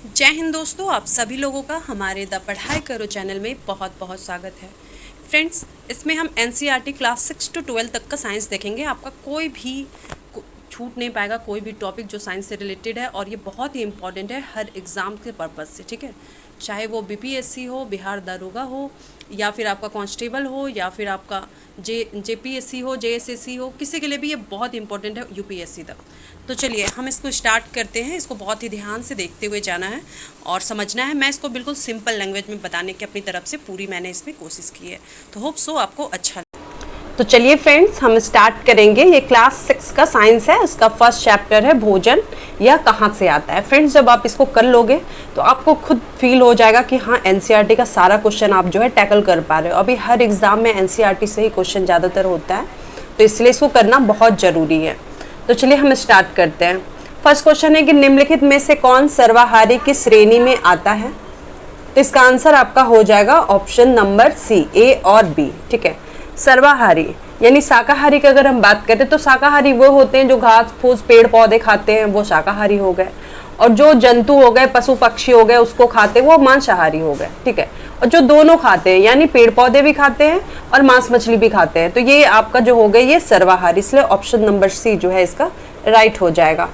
जय हिंद दोस्तों, आप सभी लोगों का हमारे द पढ़ाई करो चैनल में बहुत बहुत स्वागत है। फ्रेंड्स, इसमें हम एनसीईआरटी क्लास 6 to 12 तक का साइंस देखेंगे। आपका कोई भी छूट नहीं पाएगा, कोई भी टॉपिक जो साइंस से रिलेटेड है, और ये बहुत ही इंपॉर्टेंट है हर एग्ज़ाम के पर्पज़ से। ठीक है, चाहे वो बीपीएससी हो, बिहार दारोगा हो, या फिर आपका कांस्टेबल हो, या फिर आपका जेपीएससी हो, जेएसएससी हो, किसी के लिए भी ये बहुत इंपॉर्टेंट है यूपीएससी तक। तो चलिए हम इसको स्टार्ट करते हैं। इसको बहुत ही ध्यान से देखते हुए जाना है और समझना है। मैं इसको बिल्कुल सिंपल लैंग्वेज में बताने की अपनी तरफ से पूरी मैंने इसमें कोशिश की है, तो होप सो आपको अच्छा। तो चलिए फ्रेंड्स, हम स्टार्ट करेंगे। ये क्लास 6 का साइंस है, इसका फर्स्ट चैप्टर है भोजन यह कहाँ से आता है। फ्रेंड्स, जब आप इसको कर लोगे तो आपको खुद फील हो जाएगा कि हाँ, एनसीईआरटी का सारा क्वेश्चन आप जो है टैकल कर पा रहे हो। अभी हर एग्जाम में एनसीईआरटी से ही क्वेश्चन ज़्यादातर होता है, तो इसलिए इसको करना बहुत ज़रूरी है। तो चलिए हम स्टार्ट करते हैं। फर्स्ट क्वेश्चन है कि निम्नलिखित में से कौन सर्वाहारी की श्रेणी में आता है। तो इसका आंसर आपका हो जाएगा ऑप्शन नंबर सी, ए और बी। ठीक है, सर्वाहारी यानी शाकाहारी की अगर हम बात करें तो शाकाहारी वो होते हैं जो घास फूस पेड़ पौधे खाते हैं, वो शाकाहारी हो गए। और जो जंतु हो गए, पशु पक्षी हो गए, उसको खाते वो मांसाहारी हो गए। ठीक है, और जो दोनों खाते हैं यानी पेड़ पौधे भी खाते हैं और मांस मछली भी खाते हैं, तो ये आपका जो हो गया ये सर्वाहारी, इसलिए ऑप्शन नंबर सी जो है इसका राइट हो जाएगा।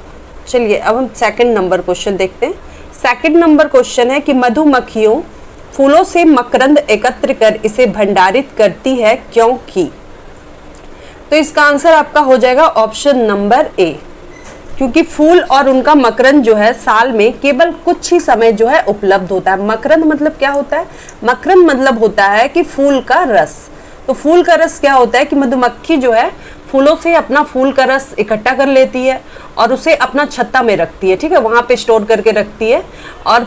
चलिए अब हम सेकंड नंबर क्वेश्चन देखते हैं। सेकंड नंबर क्वेश्चन है कि मधुमक्खियों फूलों से मकरंद एकत्र कर इसे भंडारित करती है क्योंकि। तो इसका आंसर आपका हो जाएगा ऑप्शन नंबर ए, क्योंकि फूल और उनका मकरंद जो है साल में केवल कुछ ही समय जो है उपलब्ध होता है। मकरंद मतलब क्या होता है? मकरंद मतलब होता है कि फूल का रस। तो फूल का रस क्या होता है कि मधुमक्खी जो है फूलों से अपना फूल का रस इकट्ठा कर लेती है और उसे अपना छत्ता में रखती है। ठीक है, वहाँ पे स्टोर करके रखती है। और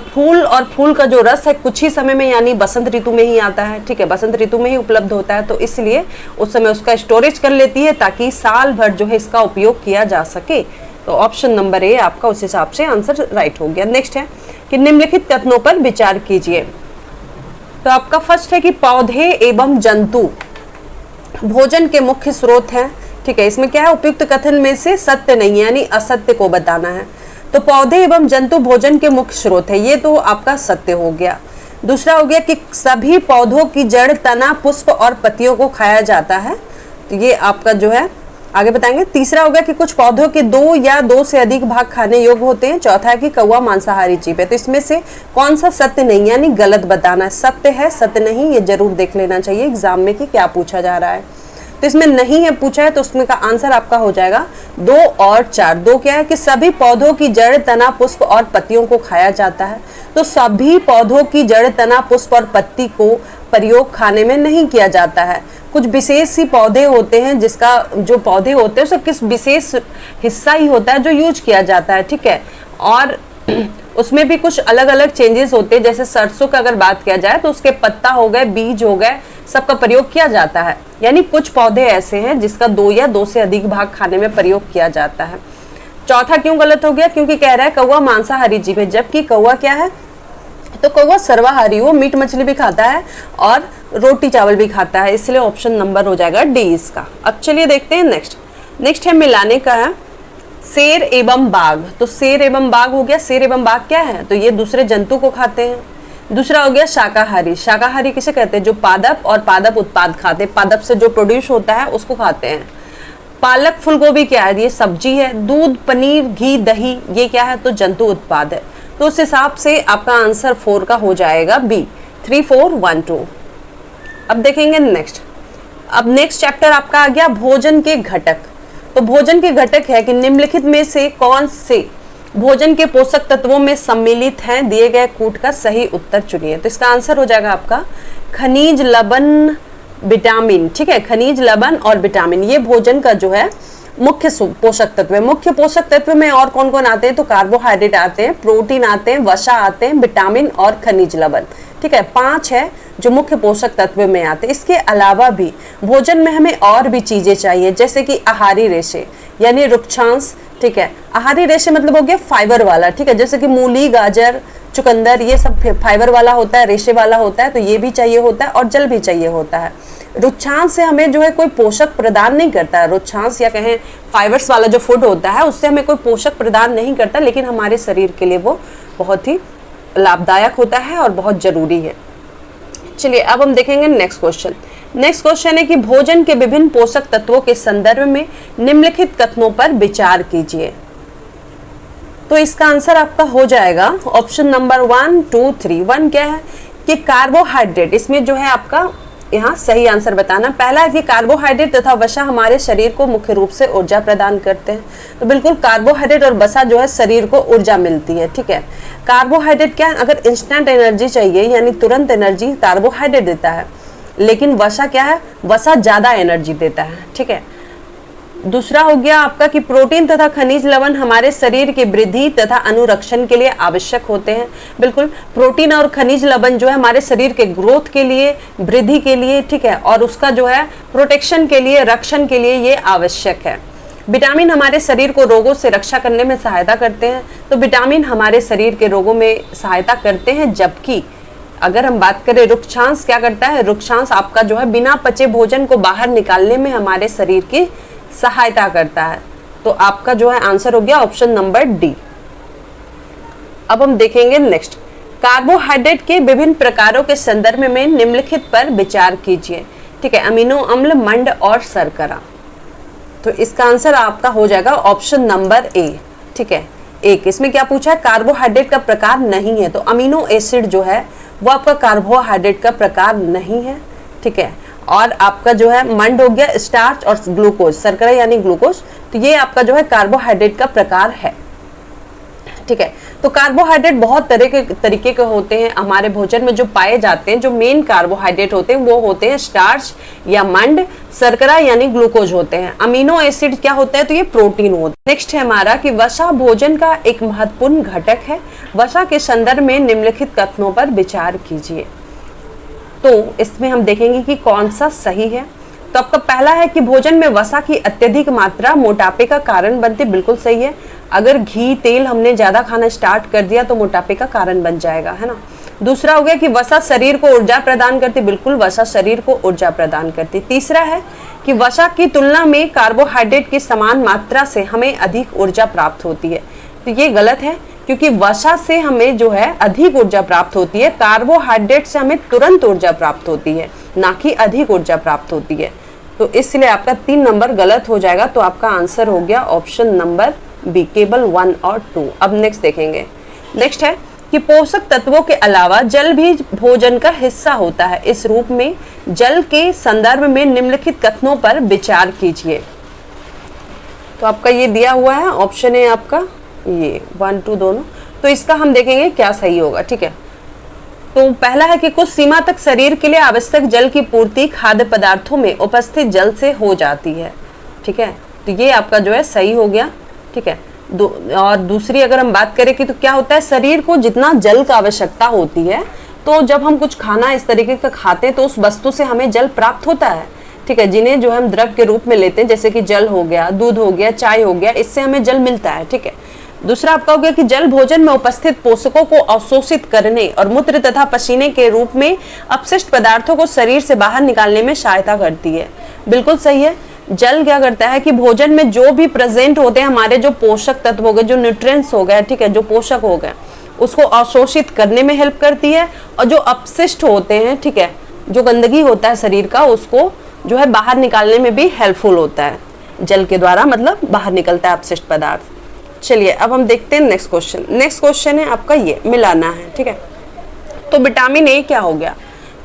फूल का जो रस है कुछ ही समय में यानी बसंत ऋतु में ही आता है। ठीक है, बसंत ऋतु में ही उपलब्ध होता है, तो इसलिए उस समय उसका स्टोरेज कर लेती है ताकि साल भर जो है इसका उपयोग किया जा सके। तो ऑप्शन नंबर ए आपका उस हिसाब से आंसर राइट हो गया। नेक्स्ट है कि निम्नलिखित कथनों पर विचार कीजिए। तो आपका फर्स्ट है कि पौधे एवं जंतु भोजन के मुख्य स्रोत हैं। ठीक है, इसमें क्या है, उपयुक्त कथन में से सत्य नहीं यानी असत्य को बताना है। तो पौधे एवं जंतु भोजन के मुख्य स्रोत है, ये तो आपका सत्य हो गया। दूसरा हो गया कि सभी पौधों की जड़, तना, पुष्प और पत्तियों को खाया जाता है, तो ये आपका जो है आगे बताएंगे। तीसरा हो गया कि कुछ पौधों के दो या दो से अधिक भाग खाने योग्य होते हैं। चौथा है कि कौवा मांसाहारी जीव है। तो इसमें से कौन सा सत्य नहीं यानी गलत बताना है। सत्य है, सत्य नहीं, ये जरूर देख लेना चाहिए एग्जाम में कि क्या पूछा जा रहा है। तो इसमें नहीं है पूछा है, तो उसमें का आंसर आपका हो जाएगा 2 और 4। 2 क्या है कि सभी पौधों की जड़, तना, पुष्प और पत्तियों को खाया जाता है। तो सभी पौधों की जड़, तना, पुष्प और पत्ती को प्रयोग खाने में नहीं किया जाता है। कुछ विशेष सी पौधे होते हैं जिसका जो पौधे होते हैं उसका किस विशेष हिस्सा ही होता है जो यूज किया जाता है। ठीक है, और उसमें भी कुछ अलग अलग चेंजेस होते हैं। जैसे सरसों का अगर बात किया जाए तो उसके पत्ता हो गए, बीज हो गए, सबका प्रयोग किया जाता है। यानी कुछ पौधे ऐसे हैं जिसका 2 या 2 से अधिक भाग खाने में प्रयोग किया जाता है। चौथा क्यों गलत हो गया? क्योंकि कह रहा है कौवा मांसाहारी जीव है, जबकि कौवा क्या है, तो कौवा सर्वाहारी, वो मीट मछली भी खाता है और रोटी चावल भी खाता है, इसलिए ऑप्शन नंबर हो जाएगा डी इसका। अब चलिए देखते हैं नेक्स्ट है मिलाने का है शेर एवं बाघ। तो शेर एवं बाघ हो गया। शेर एवं बाघ क्या है? तो ये दूसरे जंतु को खाते हैं। दूसरा हो गया शाकाहारी। शाकाहारी किसे कहते हैं? जो पादप और पादप उत्पाद खाते हैं, पादप से जो प्रोड्यूस होता है उसको खाते हैं। पालक फूलगोभी क्या है? ये सब्जी है। दूध, पनीर, घी, दही ये क्या है? तो जंतु उत्पाद है। तो उस हिसाब से आपका आंसर 4 का हो जाएगा बी, 3, 4, 1, 2। अब देखेंगे नेक्स्ट। अब नेक्स्ट चैप्टर आपका आ गया भोजन के घटक। तो भोजन के घटक है कि निम्नलिखित में से कौन से भोजन के पोषक तत्वों में सम्मिलित हैं, दिए गए कूट का सही उत्तर चुनिए। तो इसका आंसर हो जाएगा आपका खनिज, लवण, विटामिन। ठीक है, खनिज, लवण और विटामिन ये भोजन का जो है मुख्य पोषक तत्व है। मुख्य पोषक तत्व में और कौन कौन आते हैं? तो कार्बोहाइड्रेट आते हैं, प्रोटीन आते हैं, वसा आते हैं, विटामिन और खनिज लवण। ठीक है, 5 है जो मुख्य पोषक तत्व में आते हैं। इसके अलावा भी भोजन में हमें और भी चीजें चाहिए, जैसे कि आहारी रेशे यानी रुक्षांश। ठीक है, आहारी रेशे मतलब हो गया फाइबर वाला। ठीक है, जैसे कि मूली, गाजर, चुकंदर ये सब फाइबर वाला होता है, रेशे वाला होता है, तो ये भी चाहिए होता है और जल भी चाहिए होता है। रुक्षांश से हमें जो है कोई पोषक प्रदान नहीं करता है। रुक्षांश या कहें फाइबर्स वाला जो फूड होता है उससे हमें कोई पोषक प्रदान नहीं करता, लेकिन हमारे शरीर के लिए वो बहुत ही लाभदायक होता है और बहुत जरूरी है। चलिए अब हम देखेंगे नेक्स्ट क्वेश्चन। नेक्स्ट क्वेश्चन है कि भोजन के विभिन्न पोषक तत्वों के संदर्भ में निम्नलिखित कथनों पर विचार कीजिए। तो इसका आंसर आपका हो जाएगा ऑप्शन नंबर 1, 2, 3। 1 क्या है कि कार्बोहाइड्रेट, इसमें जो है आपका यहाँ सही आंसर बताना। पहला है कि कार्बोहाइड्रेट तथा वसा हमारे शरीर को मुख्य रूप से ऊर्जा प्रदान करते हैं। तो बिल्कुल कार्बोहाइड्रेट और वसा जो है शरीर को ऊर्जा मिलती है, ठीक है। कार्बोहाइड्रेट क्या है, अगर इंस्टेंट एनर्जी चाहिए यानी तुरंत एनर्जी कार्बोहाइड्रेट देता है, लेकिन वसा क्या है, वसा ज्यादा एनर्जी देता है, ठीक है। दूसरा हो गया आपका कि प्रोटीन तथा खनिज लवण हमारे शरीर की वृद्धि तथा अनुरक्षण के लिए आवश्यक होते हैं। बिल्कुल प्रोटीन और खनिज लवण जो है हमारे शरीर के ग्रोथ के लिए, वृद्धि के लिए, ठीक है, और उसका जो है प्रोटेक्शन के लिए, रक्षण के लिए ये आवश्यक है। विटामिन हमारे शरीर को रोगों से रक्षा करने में सहायता करते हैं। तो विटामिन हमारे शरीर के रोगों में सहायता करते हैं, जबकि अगर हम बात करें रुक्षांश क्या करता है, रुक्षांश आपका जो है बिना पचे भोजन को बाहर निकालने में हमारे शरीर की सहायता करता है। तो आपका जो है आंसर हो गया ऑप्शन नंबर डी। अब हम देखेंगे नेक्स्ट, कार्बोहाइड्रेट के विभिन्न प्रकारों के संदर्भ में निम्नलिखित पर विचार कीजिए, ठीक है। अमीनो अम्ल, मंड और शर्करा। तो इसका आंसर आपका हो जाएगा ऑप्शन नंबर ए, ठीक है। एक इसमें क्या पूछा है, कार्बोहाइड्रेट का प्रकार नहीं है, तो अमीनो एसिड जो है वो आपका कार्बोहाइड्रेट का प्रकार नहीं है, ठीक है। और आपका जो है मंड हो गया स्टार्च और ग्लूकोज, शर्करा यानी ग्लूकोज, तो ये आपका जो है कार्बोहाइड्रेट का प्रकार है, ठीक है। तो कार्बोहाइड्रेट बहुत तरीके के होते हैं हमारे भोजन में जो पाए जाते हैं। जो मेन कार्बोहाइड्रेट होते हैं वो होते हैं स्टार्च या मंड, शर्करा यानी ग्लूकोज होते हैं। अमीनो एसिड क्या होता है, तो ये प्रोटीन होता है। नेक्स्ट है हमारा कि वसा भोजन का एक महत्वपूर्ण घटक है। वसा के संदर्भ में निम्नलिखित कथनों पर विचार कीजिए। तो इसमें हम देखेंगे कि कौन सा सही है। तो आपका पहला है कि भोजन में वसा की अत्यधिक मात्रा मोटापे का कारण बनती, बिल्कुल सही है। अगर घी तेल हमने ज्यादा खाना स्टार्ट कर दिया तो मोटापे का कारण बन जाएगा, है ना। दूसरा हो गया कि वसा शरीर को ऊर्जा प्रदान करती, बिल्कुल वसा शरीर को ऊर्जा प्रदान करती। तीसरा है कि वसा की तुलना में कार्बोहाइड्रेट की समान मात्रा से हमें अधिक ऊर्जा प्राप्त होती है। तो ये गलत है, क्योंकि वसा से हमें जो है अधिक ऊर्जा प्राप्त होती है, कार्बोहाइड्रेट से हमें तुरंत ऊर्जा प्राप्त होती है, ना कि अधिक ऊर्जा प्राप्त होती है। तो इसलिए आपका 3 नंबर गलत हो जाएगा। तो आपका आंसर हो गया ऑप्शन नंबर बी, केवल 1 और 2। अब नेक्स्ट देखेंगे। नेक्स्ट है कि पोषक तत्वों के अलावा जल भी भोजन का हिस्सा होता है। इस रूप में जल के संदर्भ में निम्नलिखित कथनों पर विचार कीजिए। तो आपका ये दिया हुआ है, ऑप्शन है आपका ये 1, 2 दोनों। तो इसका हम देखेंगे क्या सही होगा, ठीक है। तो पहला है कि कुछ सीमा तक शरीर के लिए आवश्यक जल की पूर्ति खाद्य पदार्थों में उपस्थित जल से हो जाती है, ठीक है। तो ये आपका जो है सही हो गया, ठीक है। और दूसरी अगर हम बात करें कि तो क्या होता है, शरीर को जितना जल का आवश्यकता होती है, तो जब हम कुछ खाना इस तरीके का खाते हैं तो उस वस्तु से हमें जल प्राप्त होता है, ठीक है, जिन्हें जो हम द्रव के रूप में लेते हैं, जैसे कि जल हो गया, दूध हो गया, चाय हो गया, इससे हमें जल मिलता है, ठीक है। दूसरा आपका हो गया कि जल भोजन में उपस्थित पोषकों को अवशोषित करने और मूत्र तथा पसीने के रूप में अपशिष्ट पदार्थों को शरीर से बाहर निकालने में सहायता करती है, बिल्कुल सही है। जल क्या करता है कि भोजन में जो भी प्रेजेंट होते हैं हमारे जो पोषक तत्व हो गए, जो न्यूट्रिएंट्स हो गए, ठीक है, जो पोषक हो गए, उसको अवशोषित करने में हेल्प करती है। और जो अपशिष्ट होते हैं, ठीक है, जो गंदगी होता है शरीर का, उसको जो है बाहर निकालने में भी हेल्पफुल होता है। जल के द्वारा मतलब बाहर निकलता है अपशिष्ट पदार्थ। चलिए अब हम देखते हैं नेक्स्ट क्वेश्चन। नेक्स्ट क्वेश्चन है आपका ये मिलाना है, ठीक है। तो विटामिन ए क्या हो गया,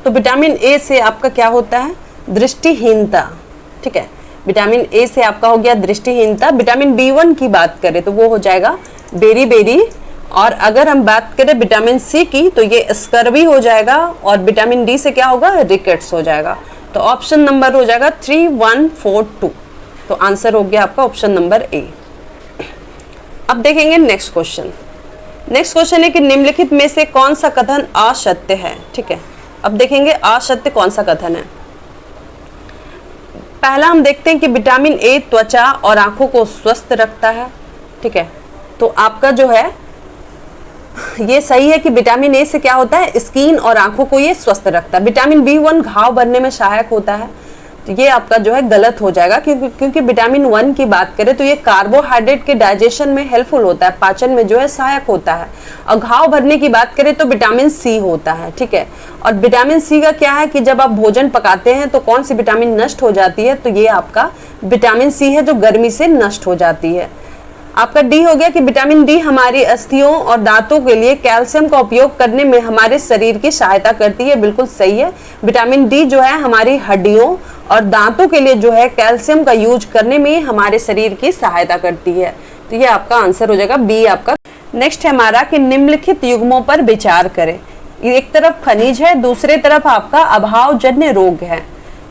तो विटामिन ए से आपका क्या होता है, दृष्टिहीनता, ठीक है। विटामिन ए से आपका हो गया दृष्टिहीनता। विटामिन B1 की बात करें तो वो हो जाएगा बेरी बेरी। और अगर हम बात करें विटामिन सी की तो ये स्कर्वी हो जाएगा। और विटामिन डी से क्या होगा, रिकेट्स हो जाएगा। तो ऑप्शन नंबर हो जाएगा 3, 1, 4, 2। तो आंसर हो गया आपका ऑप्शन नंबर ए। अब देखेंगे नेक्स्ट क्वेश्चन। नेक्स्ट क्वेश्चन है कि निम्नलिखित में से कौन सा कथन असत्य है, ठीक है। अब देखेंगे असत्य कौन सा कथन है। पहला हम देखते हैं कि विटामिन ए त्वचा और आंखों को स्वस्थ रखता है, ठीक है। तो आपका जो है ये सही है कि विटामिन ए से क्या होता है, स्किन और आंखों को ये स्वस्थ रखता है। विटामिन B1 घाव भरने में सहायक होता है। तो ये आपका जो है गलत हो जाएगा, क्योंकि विटामिन 1 की बात करें तो ये कार्बोहाइड्रेट के डाइजेशन में हेल्पफुल होता है, पाचन में जो है सहायक होता है। और घाव भरने की बात करें तो विटामिन सी होता है, ठीक है। और विटामिन सी का क्या है कि जब आप भोजन पकाते हैं तो कौन सी विटामिन नष्ट हो जाती है, तो ये आपका विटामिन सी है जो गर्मी से नष्ट हो जाती है। आपका डी हो गया कि विटामिन डी हमारी अस्थियों और दांतों के लिए कैल्शियम का उपयोग करने में हमारे शरीर की सहायता करती है। बिल्कुल सही है, विटामिन डी जो है हमारी हड्डियों और दांतों के लिए जो है कैल्शियम का यूज करने में हमारे शरीर की सहायता करती है। तो ये आपका आंसर हो जाएगा बी आपका। नेक्स्ट है हमारा कि निम्नलिखित युग्मों पर विचार करें। एक तरफ खनिज है, दूसरे तरफ आपका अभावजन्य रोग है।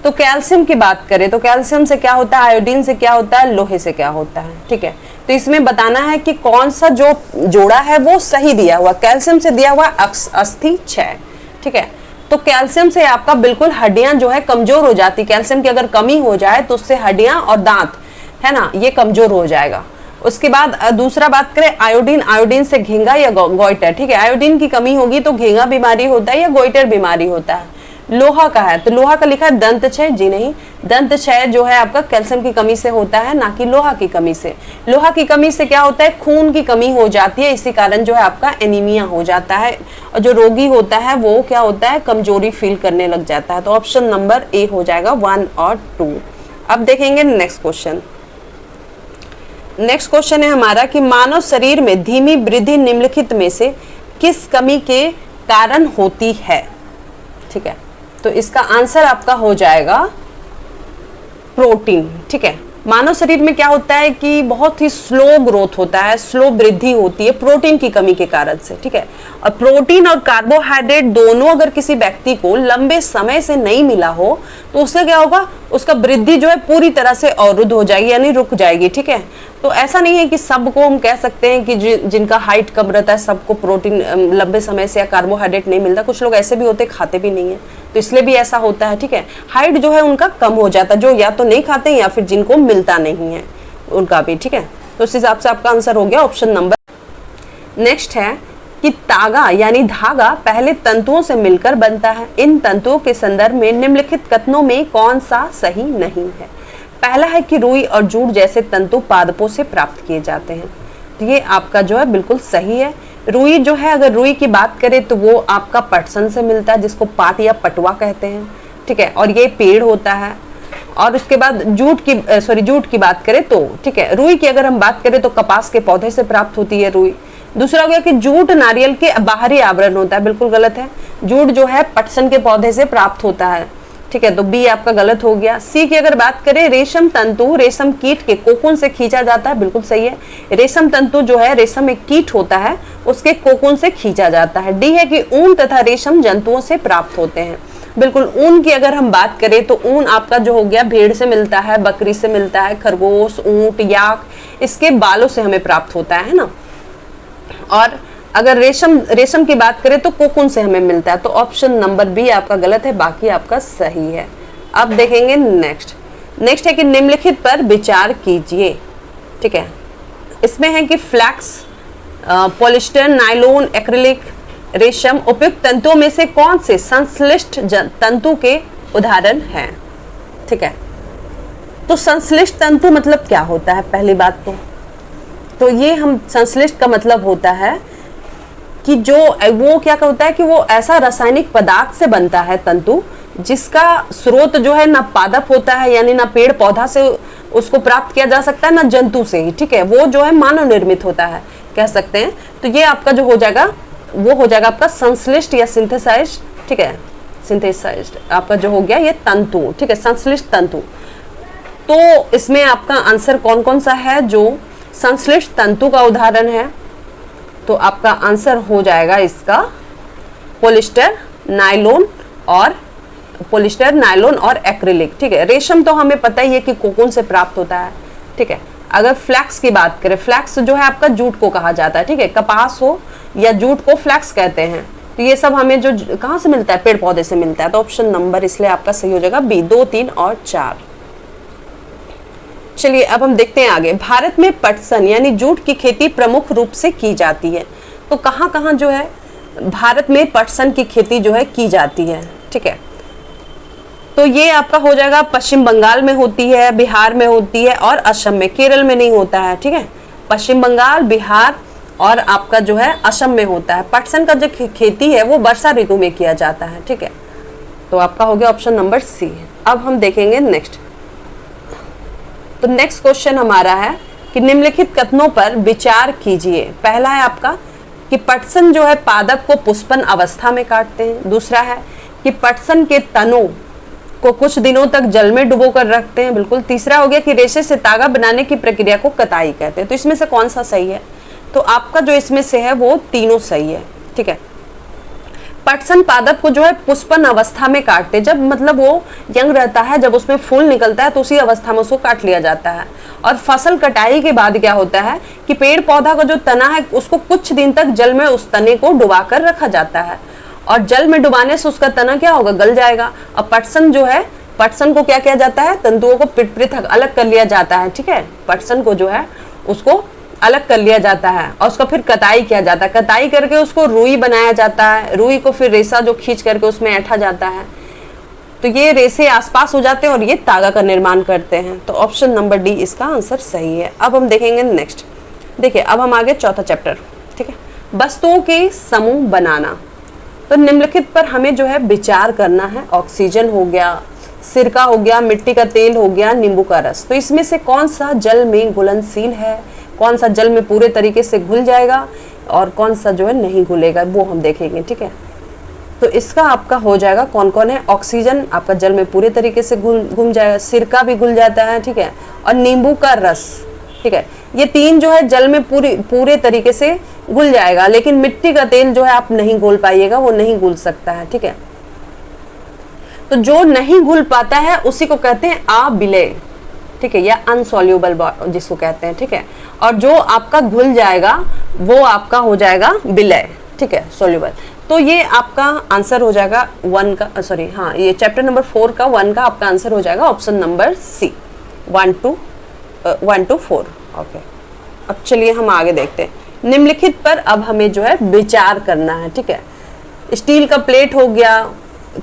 तो कैल्शियम की बात करें तो कैल्शियम से क्या होता है, आयोडीन से क्या होता है, लोहे से क्या होता है, ठीक है। तो इसमें बताना है कि कौन सा जो जोड़ा है वो सही दिया हुआ। कैल्शियम से दिया हुआ अस्थि क्षय, ठीक है। तो कैल्शियम से आपका बिल्कुल हड्डियां जो है कमजोर हो जाती। कैल्शियम की अगर कमी हो जाए तो उससे हड्डियां और दांत है ना ये कमजोर हो जाएगा। उसके बाद दूसरा बात करें आयोडीन, आयोडीन से घींगा या गोइटर, ठीक है। आयोडीन की कमी होगी तो घींगा बीमारी होता है या गोइटर बीमारी होता है। लोहा का है तो लोहा का लिखा है दंत क्षय, जी नहीं, दंत क्षय जो है आपका कैल्शियम की कमी से होता है, ना कि लोहा की कमी से। लोहा की कमी से क्या होता है, खून की कमी हो जाती है, इसी कारण जो है आपका एनीमिया हो जाता है और जो रोगी होता है वो क्या होता है, कमजोरी फील करने लग जाता है। तो ऑप्शन नंबर ए हो जाएगा 1 और 2। अब देखेंगे नेक्स्ट क्वेश्चन। नेक्स्ट क्वेश्चन है हमारा कि मानव शरीर में धीमी वृद्धि निम्नलिखित में से किस कमी के कारण होती है, ठीक है। तो इसका आंसर आपका हो जाएगा प्रोटीन, ठीक है। मानव शरीर में क्या होता है कि बहुत ही स्लो ग्रोथ होता है, स्लो वृद्धि होती है प्रोटीन की कमी के कारण से, ठीक है। और प्रोटीन और कार्बोहाइड्रेट दोनों अगर किसी व्यक्ति को लंबे समय से नहीं मिला हो तो उससे क्या होगा, उसका वृद्धि जो है पूरी तरह से अवरुद्ध हो जाएगी, यानी रुक जाएगी, ठीक है। तो ऐसा नहीं है कि सबको हम कह सकते हैं कि जिनका हाइट कम रहता है सबको प्रोटीन लंबे समय से या कार्बोहाइड्रेट नहीं मिलता। कुछ लोग ऐसे भी होते खाते भी नहीं है, तो इसलिए भी ऐसा होता है, ठीक है। हाइट जो है उनका कम हो जाता है, जो या तो नहीं खाते या फिर जिनको मिलता नहीं है उनका भी, ठीक है। तो उस हिसाब से आपका आंसर हो गया ऑप्शन नंबर। नेक्स्ट है कि तागा यानी धागा पहले तंतुओं से मिलकर बनता है। इन तंतुओं के संदर्भ में निम्नलिखित कथनों में कौन सा सही नहीं है। पहला है कि रुई और जूट जैसे तंतु पादपों से प्राप्त किए जाते हैं। तो ये आपका जो है बिल्कुल सही है। रुई जो है, अगर रुई की बात करें तो वो आपका पटसन से मिलता है, जिसको पाट या पटुआ कहते हैं, ठीक है। और ये पेड़ होता है। और उसके बाद जूट की बात करें तो, ठीक है, रुई की अगर हम बात करें तो कपास के पौधे से प्राप्त होती है रुई। दूसरा हो गया कि जूट नारियल के बाहरी आवरण होता है, बिल्कुल गलत है। जूट जो है पटसन के पौधे से प्राप्त होता है, ठीक है। तो बी आपका गलत हो गया। सी की अगर बात करें, रेशम तंतु रेशम कीट के कोकून से खींचा जाता है, बिल्कुल सही है। रेशम तंतु जो है, रेशम एक कीट होता है, उसके कोकून से खींचा जाता है। डी है कि ऊन तथा रेशम जंतुओं से प्राप्त होते हैं। बिल्कुल, ऊन की अगर हम बात करें तो ऊन आपका जो हो गया भेड़ से मिलता है, बकरी से मिलता है, खरगोश, ऊंट, याक, इसके बालों से हमें प्राप्त होता है ना। और अगर रेशम की बात करें तो कोकून से हमें मिलता है। तो ऑप्शन नंबर बी आपका गलत है, बाकी आपका सही है। अब देखेंगे नेक्स्ट है कि निम्नलिखित पर विचार कीजिए, ठीक है। इसमें है कि फ्लैक्स, पॉलिस्टर, नायलॉन, एक्रिलिक, रेशम उपयुक्त तंतुओं में से कौन से संश्लिष्ट तंतु के उदाहरण हैं, ठीक है। तो संश्लिष्ट तंतु मतलब क्या होता है, पहली बात तो ये हम संश्लिष्ट का मतलब होता है कि जो वो क्या होता है कि वो ऐसा रासायनिक पदार्थ से बनता है तंतु जिसका स्रोत जो है ना पादप होता है, यानी ना पेड़ पौधा से उसको प्राप्त किया जा सकता है, ना जंतु से ही, ठीक है। वो जो है मानव निर्मित होता है, कह सकते हैं। तो ये आपका जो हो जाएगा वो हो जाएगा आपका संश्लिष्ट या सिंथेसाइज्ड, ठीक है। सिंथेसाइज्ड आपका जो हो गया ये तंतु, ठीक है, संश्लिष्ट तंतु। तो इसमें आपका आंसर कौन कौन सा है जो संश्लिष्ट तंतु का उदाहरण है। तो आपका आंसर हो जाएगा इसका पॉलिस्टर, नायलॉन और एक्रिलिक, ठीक है। रेशम तो हमें पता ही है कि कोकून से प्राप्त होता है, ठीक है। अगर फ्लैक्स की बात करें, फ्लैक्स जो है आपका जूट को कहा जाता है, ठीक है। कपास हो या जूट को फ्लैक्स कहते हैं। तो ये सब हमें जो कहाँ से मिलता है, पेड़ पौधे से मिलता है। तो ऑप्शन नंबर इसलिए आपका सही हो जाएगा बी, 2, 3 और 4। चलिए अब हम देखते हैं आगे। भारत में पटसन यानी जूट की खेती प्रमुख रूप से की जाती है। तो कहाँ कहाँ जो है भारत में पटसन की खेती जो है की जाती है, ठीक है। तो ये आपका हो जाएगा पश्चिम बंगाल में होती है, बिहार में होती है और असम में, केरल में नहीं होता है। ठीक है, पश्चिम बंगाल, बिहार और आपका जो है असम में होता है। पटसन का जो खेती है वो वर्षा ऋतु में किया जाता है। ठीक है, तो आपका हो गया ऑप्शन नंबर सी। अब हम देखेंगे नेक्स्ट। तो नेक्स्ट क्वेश्चन हमारा है कि निम्नलिखित कथनों पर विचार कीजिए। पहला है आपका कि पटसन जो है पादप को पुष्पन अवस्था में काटते हैं। दूसरा है कि पटसन के तनों को कुछ दिनों तक जल में डुबो कर रखते हैं, बिल्कुल। तीसरा हो गया कि रेशे से तागा बनाने की प्रक्रिया को कताई कहते हैं। तो इसमें से कौन सा सही है? तो आपका जो इसमें से है वो तीनों सही है। ठीक है, पटसन पादप को जो है पुष्पन अवस्था में काटते, जब मतलब वो यंग रहता है, जब उसमें फूल निकलता है तो उसी अवस्था में उसको काट लिया जाता है। और फसल कटाई के बाद क्या होता है कि पेड़ पौधा का जो तना है उसको कुछ दिन तक जल में उस तने को डुबा कर रखा जाता है, और जल में डुबाने से उसका तना क्या होगा, गल जाएगा। अब पटसन जो है, पटसन को क्या किया जाता है, तंतुओं को पृथक अलग कर लिया जाता है। ठीक है, पटसन को जो है उसको अलग कर लिया जाता है और उसका फिर कताई किया जाता है। कताई करके उसको रुई बनाया जाता है। रुई को फिर रेशा जो खींच करके उसमें ऐंठा जाता है, तो ये रेशे आसपास हो जाते हैं और ये तागा का निर्माण करते हैं। तो ऑप्शन नंबर डी इसका आंसर सही है। अब हम देखेंगे नेक्स्ट। देखिए, अब हम आगे चौथा चैप्टर। ठीक है, वस्तुओं के समूह बनाना। तो निम्नलिखित पर हमें जो है विचार करना है। ऑक्सीजन हो गया, सिरका हो गया, मिट्टी का तेल हो गया, नींबू का रस। तो इसमें से कौन सा जल में घुलनशील है, कौन सा जल में पूरे तरीके से घुल जाएगा और कौन सा जो है नहीं घुलेगा, वो हम देखेंगे। ठीक है, तो इसका आपका हो जाएगा कौन कौन है। ऑक्सीजन आपका जल में पूरे तरीके से घुल जाएगा, सिरका भी घुल जाता है। ठीक है, और नींबू का रस। ठीक है, ये तीन जो है जल में पूरे तरीके से घुल जाएगा, लेकिन मिट्टी का तेल जो है आप नहीं घोल पाइएगा, वो नहीं घुल सकता है। ठीक है, तो जो नहीं घुल पाता है उसी को कहते हैं अविलेय। ठीक है, या अनसॉल्यूबल जिसको कहते हैं। ठीक है, और जो आपका घुल जाएगा वो आपका हो जाएगा विलय। ठीक है, सॉल्यूबल। तो ये आपका आंसर हो जाएगा वन का, सॉरी हाँ, ये चैप्टर नंबर 4 का 1 का आपका आंसर हो जाएगा option number C, 1 to 4। Okay, अब चलिए हम आगे देखते हैं। निम्नलिखित पर अब हमें जो है विचार करना है। ठीक है, स्टील का प्लेट हो गया,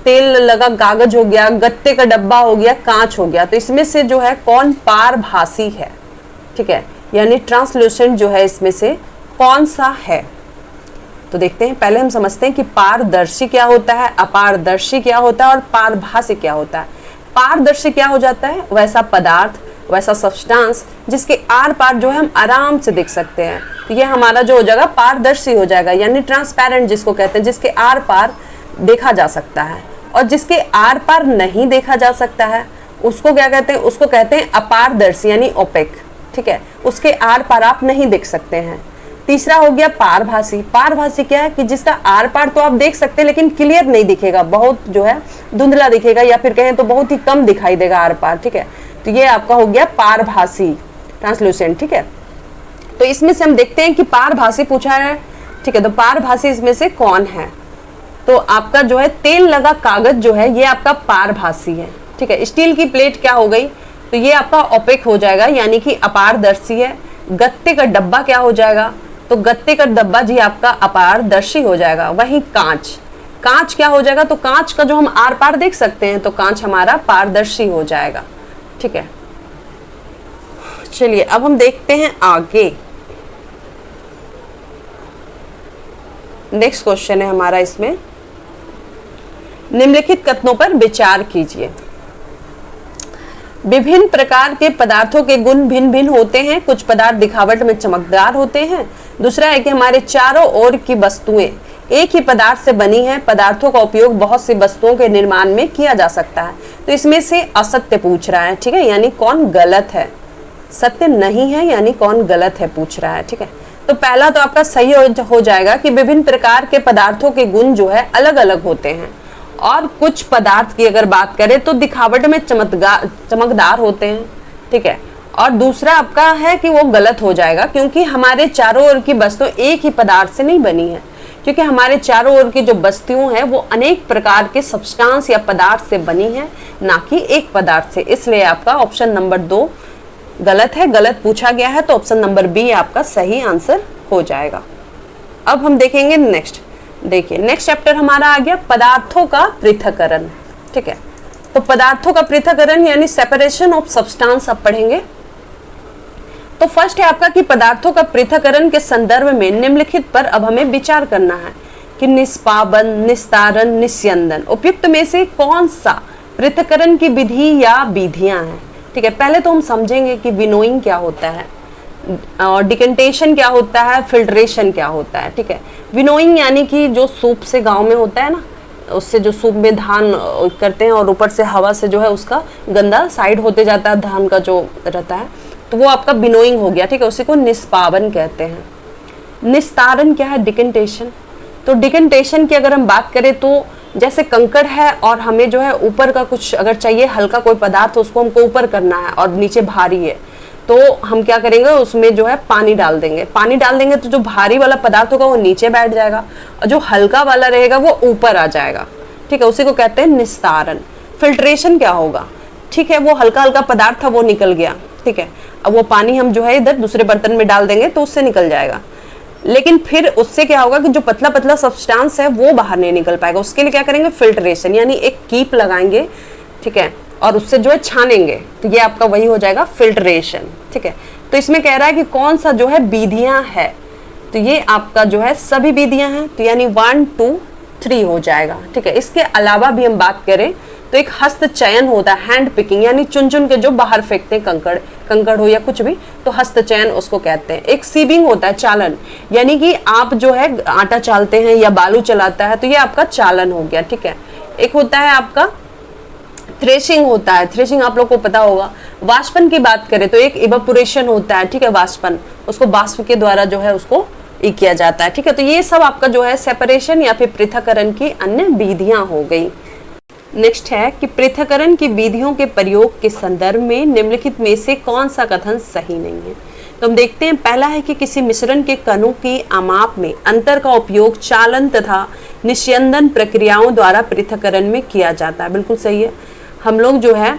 तेल लगा कागज हो गया, गत्ते का डब्बा हो गया, कांच हो गया। तो इसमें से जो है कौन पारभासी है? ठीक है, यानी ट्रांसलूसेंट जो है इसमें से कौन सा है? तो देखते हैं, पहले हम समझते हैं कि पारदर्शी क्या होता है, अपारदर्शी क्या होता है और पारभासी क्या होता है। पारदर्शी क्या हो जाता है? वैसा पदार्थ, वैसा सब्सटेंस जिसके आर पार जो है हम आराम से देख सकते हैं। तो ये हमारा जो हो जाएगा पारदर्शी हो जाएगा, यानी ट्रांसपेरेंट जिसको कहते हैं, जिसके आर पार देखा जा सकता है। और जिसके आर पार नहीं देखा जा सकता है उसको क्या कहते हैं? उसको कहते हैं अपारदर्शी, यानी ओपेक। ठीक है, उसके आर पार आप नहीं देख सकते हैं। तीसरा हो गया पारभासी। पारभासी क्या है कि जिसका आर पार तो आप देख सकते हैं लेकिन क्लियर नहीं दिखेगा, बहुत जो है धुंधला दिखेगा, या फिर कहें तो बहुत ही कम दिखाई देगा आर पार। ठीक है, तो ये आपका हो गया पारभासी, ट्रांसलूसेंट। ठीक है, तो इसमें से हम देखते हैं कि पारभासी पूछा है। ठीक है, तो पारभासी इसमें से कौन है? तो आपका जो है तेल लगा कागज जो है ये आपका पारभासी है। ठीक है, स्टील की प्लेट क्या हो गई? तो ये आपका ओपेक हो जाएगा, यानी कि अपारदर्शी है। गत्ते का डब्बा क्या हो जाएगा? तो गत्ते का डब्बा जी आपका अपारदर्शी हो जाएगा। वहीं कांच, कांच क्या हो जाएगा? तो कांच का जो हम आर पार देख सकते हैं, तो कांच हमारा पारदर्शी हो जाएगा। ठीक है, चलिए अब हम देखते हैं आगे। नेक्स्ट क्वेश्चन है हमारा, इसमें निम्नलिखित कथनों पर विचार कीजिए। विभिन्न प्रकार के पदार्थों के गुण भिन्न भिन्न होते हैं। कुछ पदार्थ दिखावट में चमकदार होते हैं। दूसरा है कि हमारे चारों ओर की वस्तुएं एक ही पदार्थ से बनी हैं। पदार्थों का उपयोग बहुत सी वस्तुओं के निर्माण में किया जा सकता है। तो इसमें से असत्य पूछ रहा है। ठीक है, यानी कौन गलत है, सत्य नहीं है, यानी कौन गलत है पूछ रहा है। ठीक है, तो पहला तो आपका सही हो जाएगा कि विभिन्न प्रकार के पदार्थों के गुण जो है अलग अलग होते हैं, और कुछ पदार्थ की अगर बात करें तो दिखावट में चमकदार होते हैं। ठीक है, और दूसरा आपका है कि वो गलत हो जाएगा, क्योंकि हमारे चारों ओर की वस्तु एक ही पदार्थ से नहीं बनी है, क्योंकि हमारे चारों ओर की जो वस्तुएं हैं वो अनेक प्रकार के सब्सटेंस या पदार्थ से बनी है, ना कि एक पदार्थ से। इसलिए आपका ऑप्शन नंबर 2 गलत है, गलत पूछा गया है, तो ऑप्शन नंबर बी आपका सही आंसर हो जाएगा। अब हम देखेंगे नेक्स्ट। देखिए, नेक्स्ट चैप्टर हमारा आ गया पदार्थों का पृथक्करण। ठीक है, तो तो पदार्थों का पृथक्करण यानी सेपरेशन ऑफ सब्सटेंस आप पढ़ेंगे। तो फर्स्ट है आपका कि पदार्थों का पृथक्करण के संदर्भ में निम्नलिखित पर अब हमें विचार करना है कि निष्पावन, निस्तारण, निस्यंदन उपयुक्त में से कौन सा पृथक्करण की विधि या विधियां हैं। ठीक है, पहले तो हम समझेंगे कि विनोइंग क्या होता है और डिकेंटेशन क्या होता है, फिल्ट्रेशन क्या होता है। ठीक है, विनोइंग यानी कि जो सूप से गांव में होता है ना, उससे जो सूप में धान करते हैं और ऊपर से हवा से जो है उसका गंदा साइड होते जाता है धान का जो रहता है, तो वो आपका विनोइंग हो गया। ठीक है, उसी को निष्पावन कहते हैं। निस्तारण क्या है, डिकेंटेशन। तो डिकेंटेशन की अगर हम बात करें तो जैसे कंकड़ है और हमें जो है ऊपर का कुछ अगर चाहिए हल्का कोई पदार्थ, उसको हमको ऊपर करना है और नीचे भारी है, तो हम क्या करेंगे, उसमें जो है पानी डाल देंगे। पानी डाल देंगे तो जो भारी वाला पदार्थ होगा वो नीचे बैठ जाएगा और जो हल्का वाला रहेगा वो ऊपर आ जाएगा। ठीक है, उसी को कहते हैं निस्तारण। फिल्ट्रेशन क्या होगा, ठीक है, वो हल्का हल्का पदार्थ था वो निकल गया। ठीक है, अब वो पानी हम जो है इधर दूसरे बर्तन में डाल देंगे तो उससे निकल जाएगा, लेकिन फिर उससे क्या होगा कि जो पतला पतला सब्सटेंस है वो बाहर नहीं निकल पाएगा। उसके लिए क्या करेंगे, फिल्ट्रेशन यानी एक कीप लगाएंगे। ठीक है, और उससे जो है छानेंगे, तो ये आपका वही हो जाएगा फिल्ट्रेशन। ठीक है, तो इसमें कह रहा है कि कौन सा जो है विधियां है, तो ये आपका जो है सभी विधियां हैं, तो यानी 1 2 3 हो जाएगा। ठीक है, इसके अलावा भी हम बात करें तो एक हस्त चयन होता है, हैंड पिकिंग, यानी चुन चुन के जो बाहर फेंकते हैं कंकड़ हो या कुछ भी, तो हस्त चयन उसको कहते हैं। एक सीविंग होता है, चालन, यानी कि आप जो है आटा चालते हैं या बालू चलाता है तो ये आपका चालन हो गया। ठीक है, एक होता है आपका थ्रेशिंग होता है, थ्रेशिंग आप लोग को पता होगा। वाष्पन की बात करें तो एक इवापोरेशन होता है। ठीक है, वाष्पन, उसको वाष्प के द्वारा जो है उसको किया जाता है। ठीक है, तो ये सब आपका जो है सेपरेशन या फिर पृथक्करण की अन्य विधियां हो गई। नेक्स्ट है कि पृथक्करण की विधियों के प्रयोग के संदर्भ में निम्नलिखित में से कौन सा कथन सही नहीं है। तो हम देखते हैं, पहला है कि किसी मिश्रण के कणों की आमाप में अंतर का उपयोग चालन तथा निस्यंदन प्रक्रियाओं द्वारा पृथक्करण में किया जाता है। बिल्कुल सही है। हम लोग जो है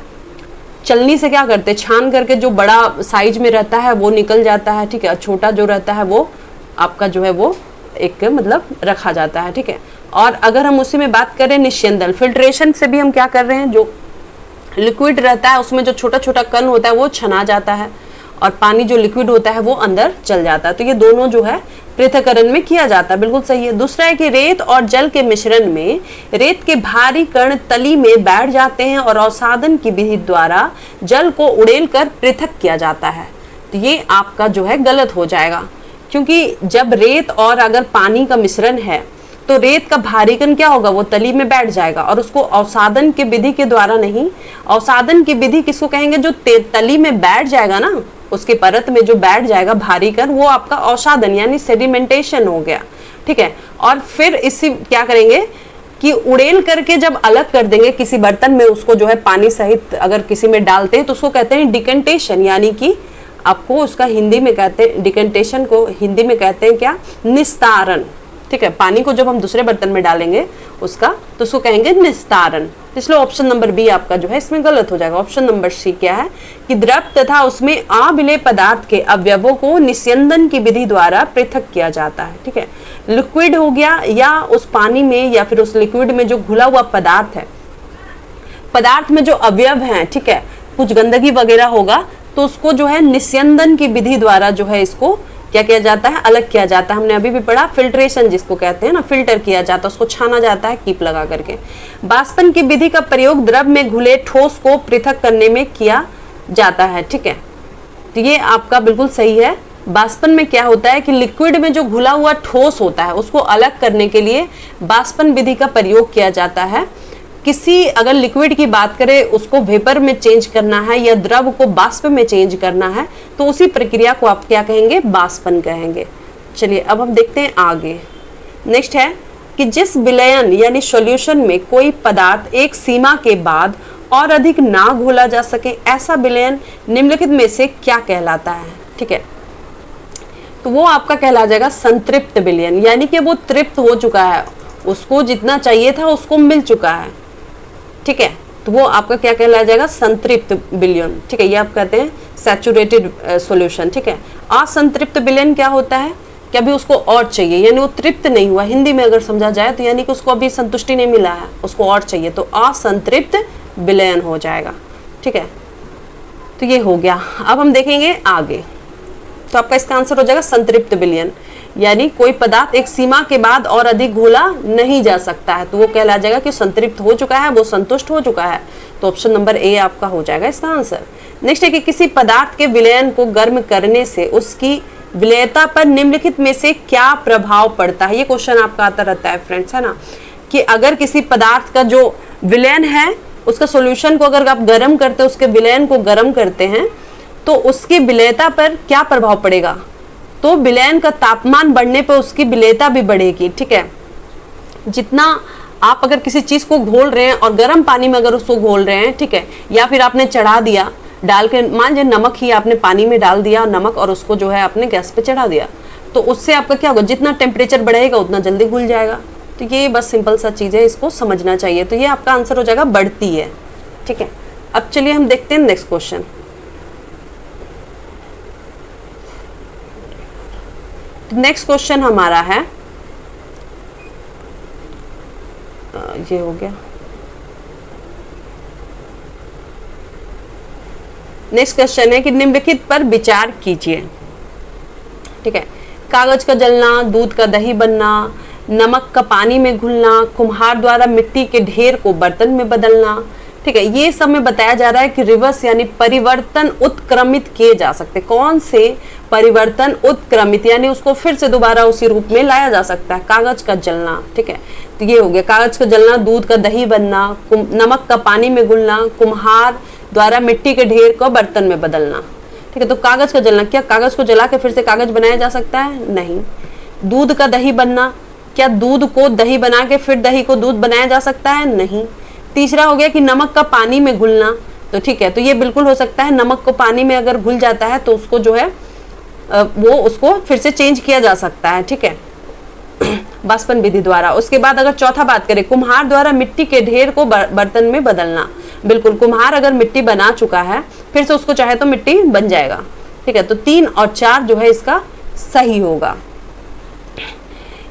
चलनी से क्या करते हैं, छान करके जो बड़ा साइज में रहता है वो निकल जाता है। ठीक है, छोटा जो रहता है वो आपका जो है वो एक मतलब रखा जाता है। ठीक है, और अगर हम उसी में बात करें निस्यंदन, फिल्ट्रेशन से भी हम क्या कर रहे हैं, जो लिक्विड रहता है उसमें जो छोटा छोटा कण होता है वो छना जाता है और पानी जो लिक्विड होता है वो अंदर चल जाता है। तो ये दोनों जो है पृथक्करण में किया जाता है। बिल्कुल सही है। दूसरा है कि रेत और जल के मिश्रण में रेत के भारी कण तली में बैठ जाते हैं और अवसादन की विधि द्वारा जल को उड़ेल कर पृथक किया जाता है। तो ये आपका जो है गलत हो जाएगा, क्योंकि जब रेत और अगर पानी का मिश्रण है तो रेत का भारी कण क्या होगा, वो तली में बैठ जाएगा और उसको अवसादन की विधि के द्वारा नहीं, अवसादन की विधि किसको कहेंगे, जो तली में बैठ जाएगा ना, उसके परत में जो बैठ जाएगा भारी कण, वो आपका अवसादन यानी सेडिमेंटेशन हो गया। ठीक है, और फिर इसी क्या करेंगे कि उड़ेल करके जब अलग कर देंगे किसी बर्तन में, उसको जो है पानी सहित अगर किसी में डालते हैं तो उसको कहते हैं डिकेंटेशन, यानी कि आपको उसका हिंदी में कहते हैं, डिकेंटेशन को हिंदी में कहते हैं क्या, निस्तारण। ठीक है, पानी को जब हम दूसरे बर्तन में डालेंगे उसका, तो उसको कहेंगे निस्तारण। इसलिए ऑप्शन नंबर बी आपका जो है इसमें गलत हो जाएगा। ऑप्शन नंबर सी क्या है कि द्रव तथा उसमें अविलेय पदार्थ के अवयवों को निस्यंदन की विधि द्वारा पृथक किया जाता है। ठीक है, लिक्विड हो गया या उस पानी में या फिर उस लिक्विड में जो घुला हुआ पदार्थ है, पदार्थ में जो अवयव हैं, ठीक है, कुछ गंदगी वगैरह होगा तो उसको जो है निस्यंदन की विधि द्वारा जो है इसको क्या किया जाता है, अलग किया जाता है। हमने अभी भी पढ़ा फिल्ट्रेशन जिसको कहते हैं ना, फिल्टर किया जाता है, उसको छाना जाता है कीप लगा करके। वाष्पन की विधि का प्रयोग द्रव में घुले ठोस को पृथक करने में किया जाता है। ठीक है, तो ये आपका बिल्कुल सही है। वाष्पन में क्या होता है कि लिक्विड में जो घुला हुआ ठोस होता है उसको अलग करने के लिए वाष्पन विधि का प्रयोग किया जाता है। किसी अगर लिक्विड की बात करें उसको वेपर में चेंज करना है या द्रव को वाष्प में चेंज करना है तो उसी प्रक्रिया को आप क्या कहेंगे, वाष्पन कहेंगे। चलिए अब हम देखते हैं आगे। नेक्स्ट है कि जिस विलयन यानी सॉल्यूशन में कोई पदार्थ एक सीमा के बाद और अधिक ना घोला जा सके, ऐसा विलयन निम्नलिखित में से क्या कहलाता है। ठीक है, तो वो आपका कहला जाएगा संतृप्त विलयन, यानी कि वो तृप्त हो चुका है, उसको जितना चाहिए था उसको मिल चुका है। ठीक है, तो वो आपका क्या कहला जाएगा, संतृप्त विलयन। ठीक है, ये आप कहते हैं सैचुरेटेड सॉल्यूशन। ठीक है, असंतृप्त विलयन क्या होता है कि अभी उसको और चाहिए, यानी वो तृप्त नहीं हुआ। हिंदी में अगर समझा जाए तो यानी कि उसको अभी संतुष्टि नहीं मिला है, उसको और चाहिए, तो असंतृप्त विलयन हो जाएगा। ठीक है, तो ये हो गया। अब हम देखेंगे आगे, तो आपका इसका आंसर हो जाएगा संतृप्त विलयन, यानी कोई पदार्थ एक सीमा के बाद और अधिक घोला नहीं जा सकता है, तो वो कहला जाएगा कि संतृप्त हो चुका है, वो संतुष्ट हो चुका है। तो ऑप्शन नंबर ए आपका हो जाएगा इसका आंसर। नेक्स्ट है कि किसी पदार्थ के विलयन को गर्म करने से उसकी विलयता पर निम्नलिखित में से क्या प्रभाव पड़ता है। ये क्वेश्चन आपका आता रहता है फ्रेंड्स, है ना, कि अगर किसी पदार्थ का जो विलयन है उसका सॉल्यूशन को अगर आप गर्म करते हैं, उसके विलयन को गर्म करते हैं, तो उसकी विलयता पर क्या प्रभाव पड़ेगा। तो विलयन का तापमान बढ़ने पर उसकी विलयता भी बढ़ेगी। ठीक है, जितना आप अगर किसी चीज को घोल रहे हैं और गर्म पानी में अगर उसको घोल रहे हैं, ठीक है, या फिर आपने चढ़ा दिया डाल के, मान लीजिए नमक ही आपने पानी में डाल दिया नमक, और उसको जो है आपने गैस पे चढ़ा दिया, तो उससे आपका क्या होगा, जितना टेम्परेचर बढ़ेगा उतना जल्दी घुल जाएगा। तो ये बस सिंपल सा चीज़ है, इसको समझना चाहिए। तो ये आपका आंसर हो जाएगा बढ़ती है। ठीक है, अब चलिए हम देखते हैं नेक्स्ट क्वेश्चन। नेक्स्ट क्वेश्चन हमारा है, ये हो गया। नेक्स्ट क्वेश्चन है कि निम्नलिखित पर विचार कीजिए। ठीक है, कागज का जलना, दूध का दही बनना, नमक का पानी में घुलना, कुम्हार द्वारा मिट्टी के ढेर को बर्तन में बदलना। ठीक है, ये सब में बताया जा रहा है कि रिवर्स यानी परिवर्तन उत्क्रमित किए जा सकते। कौन से परिवर्तन उत्क्रमित, यानी उसको फिर से दोबारा उसी रूप में लाया जा सकता है। कागज का जलना, ठीक है, तो ये हो गया कागज का जलना, दूध का दही बनना, नमक का पानी में घुलना, कुम्हार द्वारा मिट्टी के ढेर को बर्तन में बदलना। ठीक है, तो कागज का जलना, क्या कागज को जला के फिर से कागज बनाया जा सकता है? नहीं। दूध का दही बनना, क्या दूध को दही बना के फिर दही को दूध बनाया जा सकता है? नहीं। तीसरा हो गया कि नमक का पानी में घुलना, तो ठीक है, तो ये बिल्कुल हो सकता है। नमक को पानी में अगर घुल जाता है तो उसको जो है वो उसको फिर से चेंज किया जा सकता है। ठीक है, बाष्पन विधि द्वारा। उसके बाद अगर चौथा बात करें, कुम्हार द्वारा मिट्टी के ढेर को बर्तन में बदलना, बिल्कुल कुम्हार अगर मिट्टी बना चुका है फिर से उसको चाहे तो मिट्टी बन जाएगा। ठीक है, तो 3 और 4 जो है इसका सही होगा।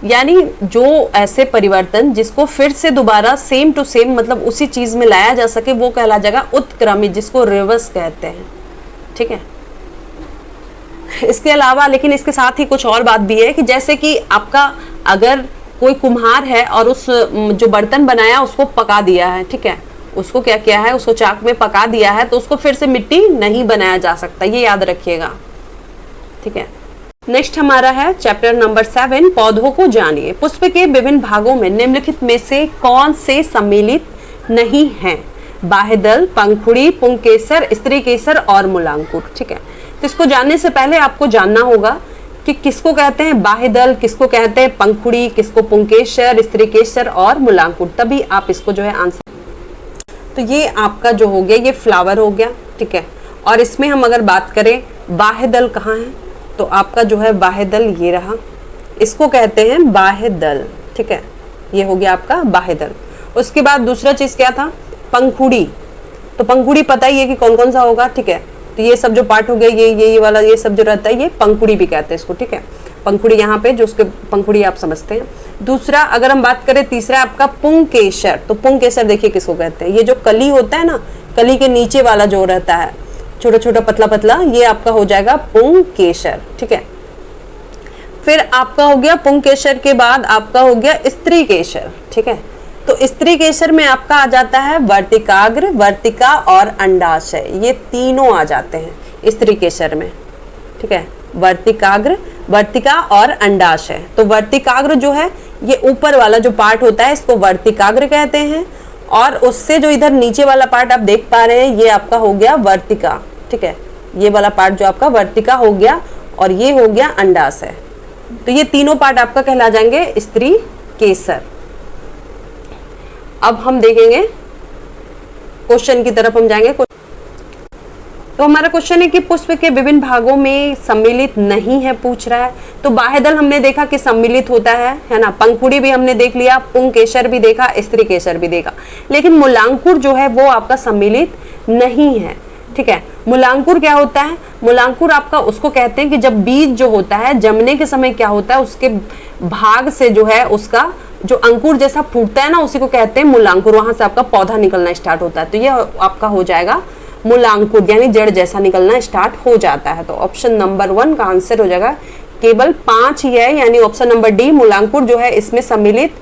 यानी जो ऐसे परिवर्तन जिसको फिर से दोबारा सेम टू सेम मतलब उसी चीज में लाया जा सके वो कहला जाएगा उत्क्रमित, जिसको रिवर्स कहते हैं। ठीक है, इसके अलावा लेकिन इसके साथ ही कुछ और बात भी है कि जैसे कि आपका अगर कोई कुम्हार है और उस जो बर्तन बनाया उसको पका दिया है, ठीक है, उसको क्या किया है, उसको चाक में पका दिया है, तो उसको फिर से मिट्टी नहीं बनाया जा सकता, ये याद रखिएगा। ठीक है, नेक्स्ट हमारा है चैप्टर नंबर 7, पौधों को जानिए। पुष्प के विभिन्न भागों में निम्नलिखित में से कौन से सम्मिलित नहीं हैं? बाह्यदल, पंखुड़ी, पुंकेसर, स्त्री केसर और मूलांकुर। ठीक है, तो इसको जानने से पहले आपको जानना होगा कि किसको कहते हैं बाह्यदल, किसको कहते हैं पंखुड़ी, किसको पुंकेसर, स्त्री केसर और मूलांकुर, तभी आप इसको जो है आंसर। तो ये आपका जो हो गया ये फ्लावर हो गया। ठीक है, और इसमें हम अगर बात करें बाह्यदल कहाँ है, तो आपका जो है बाह्यदल ये रहा, इसको कहते हैं बाह्यदल। ठीक है, ये हो गया आपका बाह्यदल। उसके बाद दूसरा चीज क्या था, पंखुड़ी। तो पंखुड़ी पता ही है कि कौन कौन सा होगा। ठीक है, तो ये सब जो पार्ट हो गया ये वाला ये सब जो रहता है ये पंखुड़ी भी कहते हैं इसको। ठीक है, पंखुड़ी यहाँ पे जो उसके पंखुड़ी आप समझते हैं। दूसरा अगर हम बात करें, तीसरा आपका पुंकेसर। तो पुंकेसर देखिए किसको कहते हैं, ये जो कली होता है ना, कली के नीचे वाला जो रहता है छोटा छोटा पतला पतला, ये आपका हो जाएगा पुंकेसर। ठीक है, फिर आपका हो गया पुंकेसर के बाद आपका हो गया स्त्री केसर। ठीक है, तो स्त्री केसर में आपका आ जाता है वर्तिकाग्र, वर्तिका और अंडाशय, ये तीनों आ जाते हैं स्त्री केसर में। ठीक है, वर्तिकाग्र, वर्तिका और अंडाशय। तो वर्तिकाग्र जो है ये ऊपर वाला जो पार्ट होता है इसको वर्तिकाग्र कहते हैं, और उससे जो इधर नीचे वाला पार्ट आप देख पा रहे हैं ये आपका हो गया वर्तिका। ठीक है, ये वाला पार्ट जो आपका वर्तिका हो गया और ये हो गया अंडाशय। तो ये तीनों पार्ट आपका कहला जाएंगे स्त्री केसर। अब हम देखेंगे क्वेश्चन की तरफ हम जाएंगे। तो हमारा क्वेश्चन है कि पुष्प के विभिन्न भागों में सम्मिलित नहीं है, पूछ रहा है। तो बाह्यदल हमने देखा कि सम्मिलित होता है ना, पंखुड़ी भी हमने देख लिया, पुंकेसर भी देखा, स्त्री केसर भी देखा, लेकिन मूलांकुर जो है वो आपका सम्मिलित नहीं है। ठीक है। मूलांकुर क्या होता है? मूलांकुर आपका उसको कहते हैं कि जब बीज जो होता है जमने के समय क्या होता है, उसके भाग से जो है उसका जो अंकुर जैसा फूटता है ना, उसी को कहते हैं मूलांकुर। वहां से आपका पौधा निकलना स्टार्ट होता है, तो ये आपका हो जाएगा मूलांकुर, यानी जड़ जैसा निकलना स्टार्ट हो जाता है। तो ऑप्शन नंबर 1 का आंसर हो जाएगा। केवल 5 ही है, यानी ऑप्शन नंबर डी मूलांकुर जो है इसमें सम्मिलित।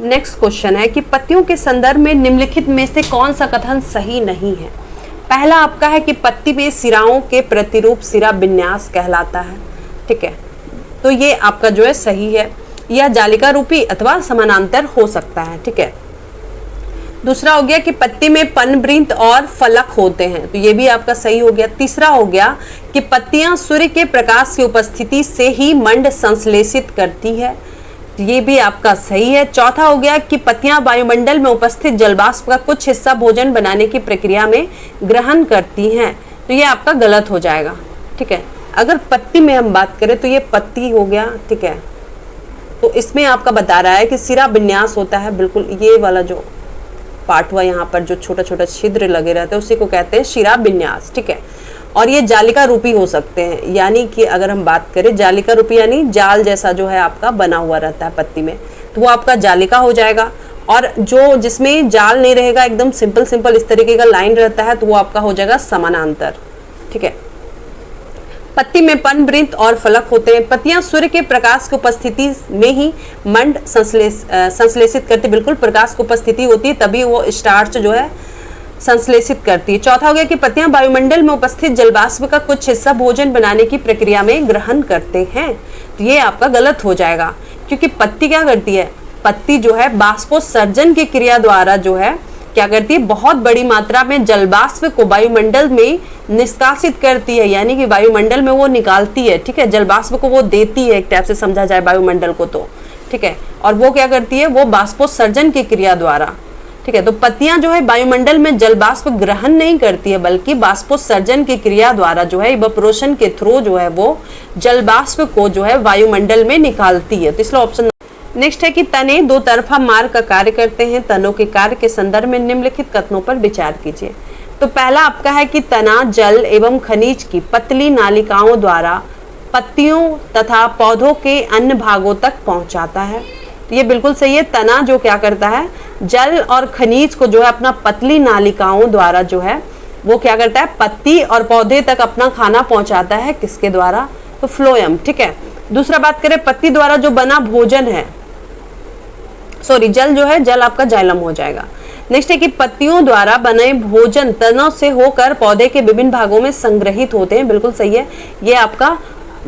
नेक्स्ट क्वेश्चन है कि पत्तियों के संदर्भ में निम्नलिखित में से कौन सा कथन सही नहीं है? पहला आपका है कि पत्ती में सिराओं के प्रतिरूप सिरा विन्यास कहलाता है, ठीक है, तो ये आपका जो है सही है। यह जालिका रूपी अथवा समानांतर हो सकता है, ठीक है। दूसरा हो गया कि पत्ती में पनवृंत और फलक होते हैं, तो ये भी आपका सही हो गया। तीसरा हो गया कि पत्तियां सूर्य के प्रकाश की उपस्थिति से ही मंड संश्लेषित करती है, तो ये भी आपका सही है। चौथा हो गया कि पत्तियां वायुमंडल में उपस्थित जलवाष्प का कुछ हिस्सा भोजन बनाने की प्रक्रिया में ग्रहण करती हैं, तो ये आपका गलत हो जाएगा, ठीक है। अगर पत्ती में हम बात करें तो ये पत्ती हो गया, ठीक है, तो इसमें आपका बता रहा है कि सिरा विन्यास होता है, बिल्कुल ये वाला जो पार्ट हुआ यहाँ पर जो छोटा छोटा छिद्र लगे रहते हैं उसी को कहते हैं शिरा विन्यास, ठीक है। और ये जालिका रूपी हो सकते हैं, यानी कि अगर हम बात करें जालिका रूपी यानी जाल जैसा जो है आपका बना हुआ रहता है पत्ती में, तो वो आपका जालिका हो जाएगा। और जो जिसमें जाल नहीं रहेगा, एकदम सिंपल सिंपल इस तरीके का लाइन रहता है, तो वो आपका हो जाएगा समानांतर, ठीक है। पत्ती में पनवृंत और फलक होते हैं। पत्तियां सूर्य के प्रकाश की उपस्थिति में ही मंड संश्लेषित करती, बिल्कुल प्रकाश की उपस्थिति होती है तभी वो स्टार्च जो है संश्लेषित करती है। चौथा हो गया कि पत्तियां वायुमंडल में उपस्थित जलवाष्प का कुछ हिस्सा भोजन बनाने की प्रक्रिया में ग्रहण करते हैं, तो ये आपका गलत हो जाएगा, क्योंकि पत्ती क्या करती है, पत्ती जो है बाष्पोत्सर्जन की क्रिया द्वारा जो है क्या करती है, बहुत बड़ी मात्रा में जलवाष्प को वायुमंडल में निष्कासित करती है, यानी कि वायुमंडल में वो निकालती है, ठीक है, जलवाष्प को वो देती है, एक टाइप से समझा जाए वायुमंडल को, तो ठीक है। और वो क्या करती है, वो बाष्पोत्सर्जन की क्रिया द्वारा, ठीक है। तो पत्तियां जो है वायुमंडल में जलवाष्प ग्रहण नहीं करती है, बल्कि बाष्पोत्सर्जन की क्रिया द्वारा जो है इवेपोरेशन के थ्रू जो है वो जलवाष्प को जो है वायुमंडल में निकालती है, तो इसलिए ऑप्शन। नेक्स्ट है कि तने दो तरफा मार्ग का कार्य करते हैं, तनों के कार्य के संदर्भ में निम्नलिखित कथनों पर विचार कीजिए। तो पहला आपका है कि तना जल एवं खनिज की पतली नालिकाओं द्वारा पत्तियों तथा पौधों के अन्य भागों तक पहुंचाता है, तो ये बिल्कुल सही है। तना जो क्या करता है, जल और खनिज को जो है अपना पतली नालिकाओं द्वारा जो है वो क्या करता है, पत्ती और पौधे तक अपना खाना पहुंचाता है, किसके द्वारा, तो फ्लोएम, ठीक है। दूसरा बात करें पत्ती द्वारा जो बना भोजन है, सॉरी जल जो है, जल आपका जाइलम हो जाएगा। नेक्स्ट है कि पत्तियों द्वारा बने भोजन तनों से होकर पौधे के विभिन्न भागों में संग्रहित होते हैं, बिल्कुल सही है। ये आपका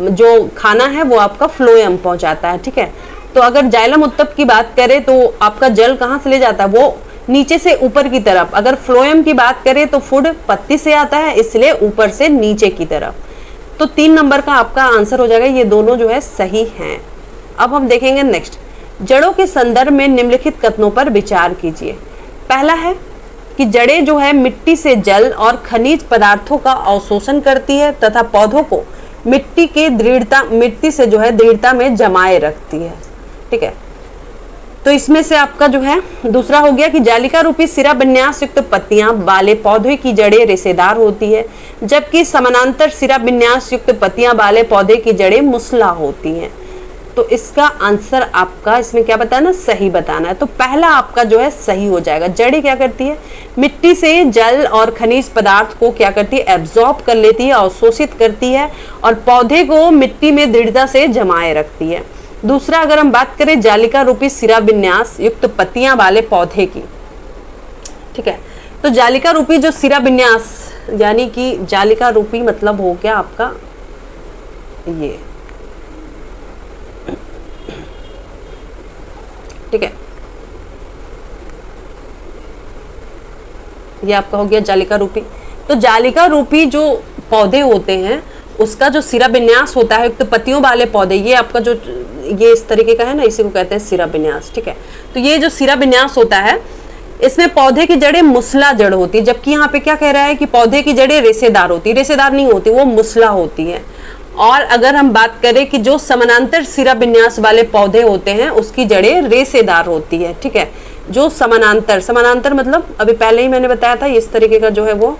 जो खाना है वो आपका फ्लोएम पहुंचाता है, ठीक है। तो अगर जाइलम उत्तक की बात करें तो आपका जल कहाँ से ले जाता है, वो नीचे से ऊपर की तरफ। अगर फ्लोएम की बात करें तो फूड पत्ती से आता है, इसलिए ऊपर से नीचे की तरफ। तो 3 नंबर का आपका आंसर हो जाएगा, ये दोनों जो है सही हैं। अब हम देखेंगे नेक्स्ट, जड़ों के संदर्भ में निम्नलिखित कथनों पर विचार कीजिए। पहला है कि जड़ें जो है मिट्टी से जल और खनिज पदार्थों का अवशोषण करती है तथा पौधों को मिट्टी से जो है दृढ़ता में जमाए रखती है, ठीक है। तो इसमें से आपका जो है दूसरा हो गया कि जालिका रूपी सिरा विन्यास युक्त पत्तियां वाले पौधे की जड़ें रेशेदार होती है, जबकि समानांतर सिरा विन्यास युक्त पत्तियां वाले पौधे की जड़ें मुसला होती हैं। तो इसका आंसर आपका इसमें क्या बताना, सही बताना है। तो पहला आपका जो है सही हो जाएगा। जड़ें क्या करती है, मिट्टी से जल और खनिज पदार्थ को क्या करती है, एब्जॉर्ब कर लेती है, अवशोषित करती है और पौधे को मिट्टी में दृढ़ता से जमाए रखती है। दूसरा अगर हम बात करें जालिका रूपी सिरा विन्यास युक्त पत्तियां वाले पौधे की, ठीक है, तो जालिका रूपी जो सिरा विन्यास यानी कि जालिका रूपी मतलब हो गया आपका ये, ठीक है, ये आपका हो गया जालिका रूपी। तो जालिका रूपी जो पौधे होते हैं उसका जो सिरा विन्यास होता है युक्त पत्तियों वाले पौधे, ये आपका जो ये इस तरीके का है ना, इसी को कहते हैं सिरा विन्यास, ठीक है। तो ये जो सिरा विन्यास होता है इसमें पौधे की जड़ें मुसला जड़ होती है, जबकि यहाँ पे क्या कह रहा है कि पौधे की जड़ें रेशेदार होती है, रेशेदार नहीं होती, वो मुसला होती है। और अगर हम बात करें कि जो समानांतर सिरा विन्यास वाले पौधे होते हैं उसकी जड़ें रेशेदार होती है, ठीक है। जो समानांतर मतलब अभी पहले ही मैंने बताया था इस तरीके का जो है वो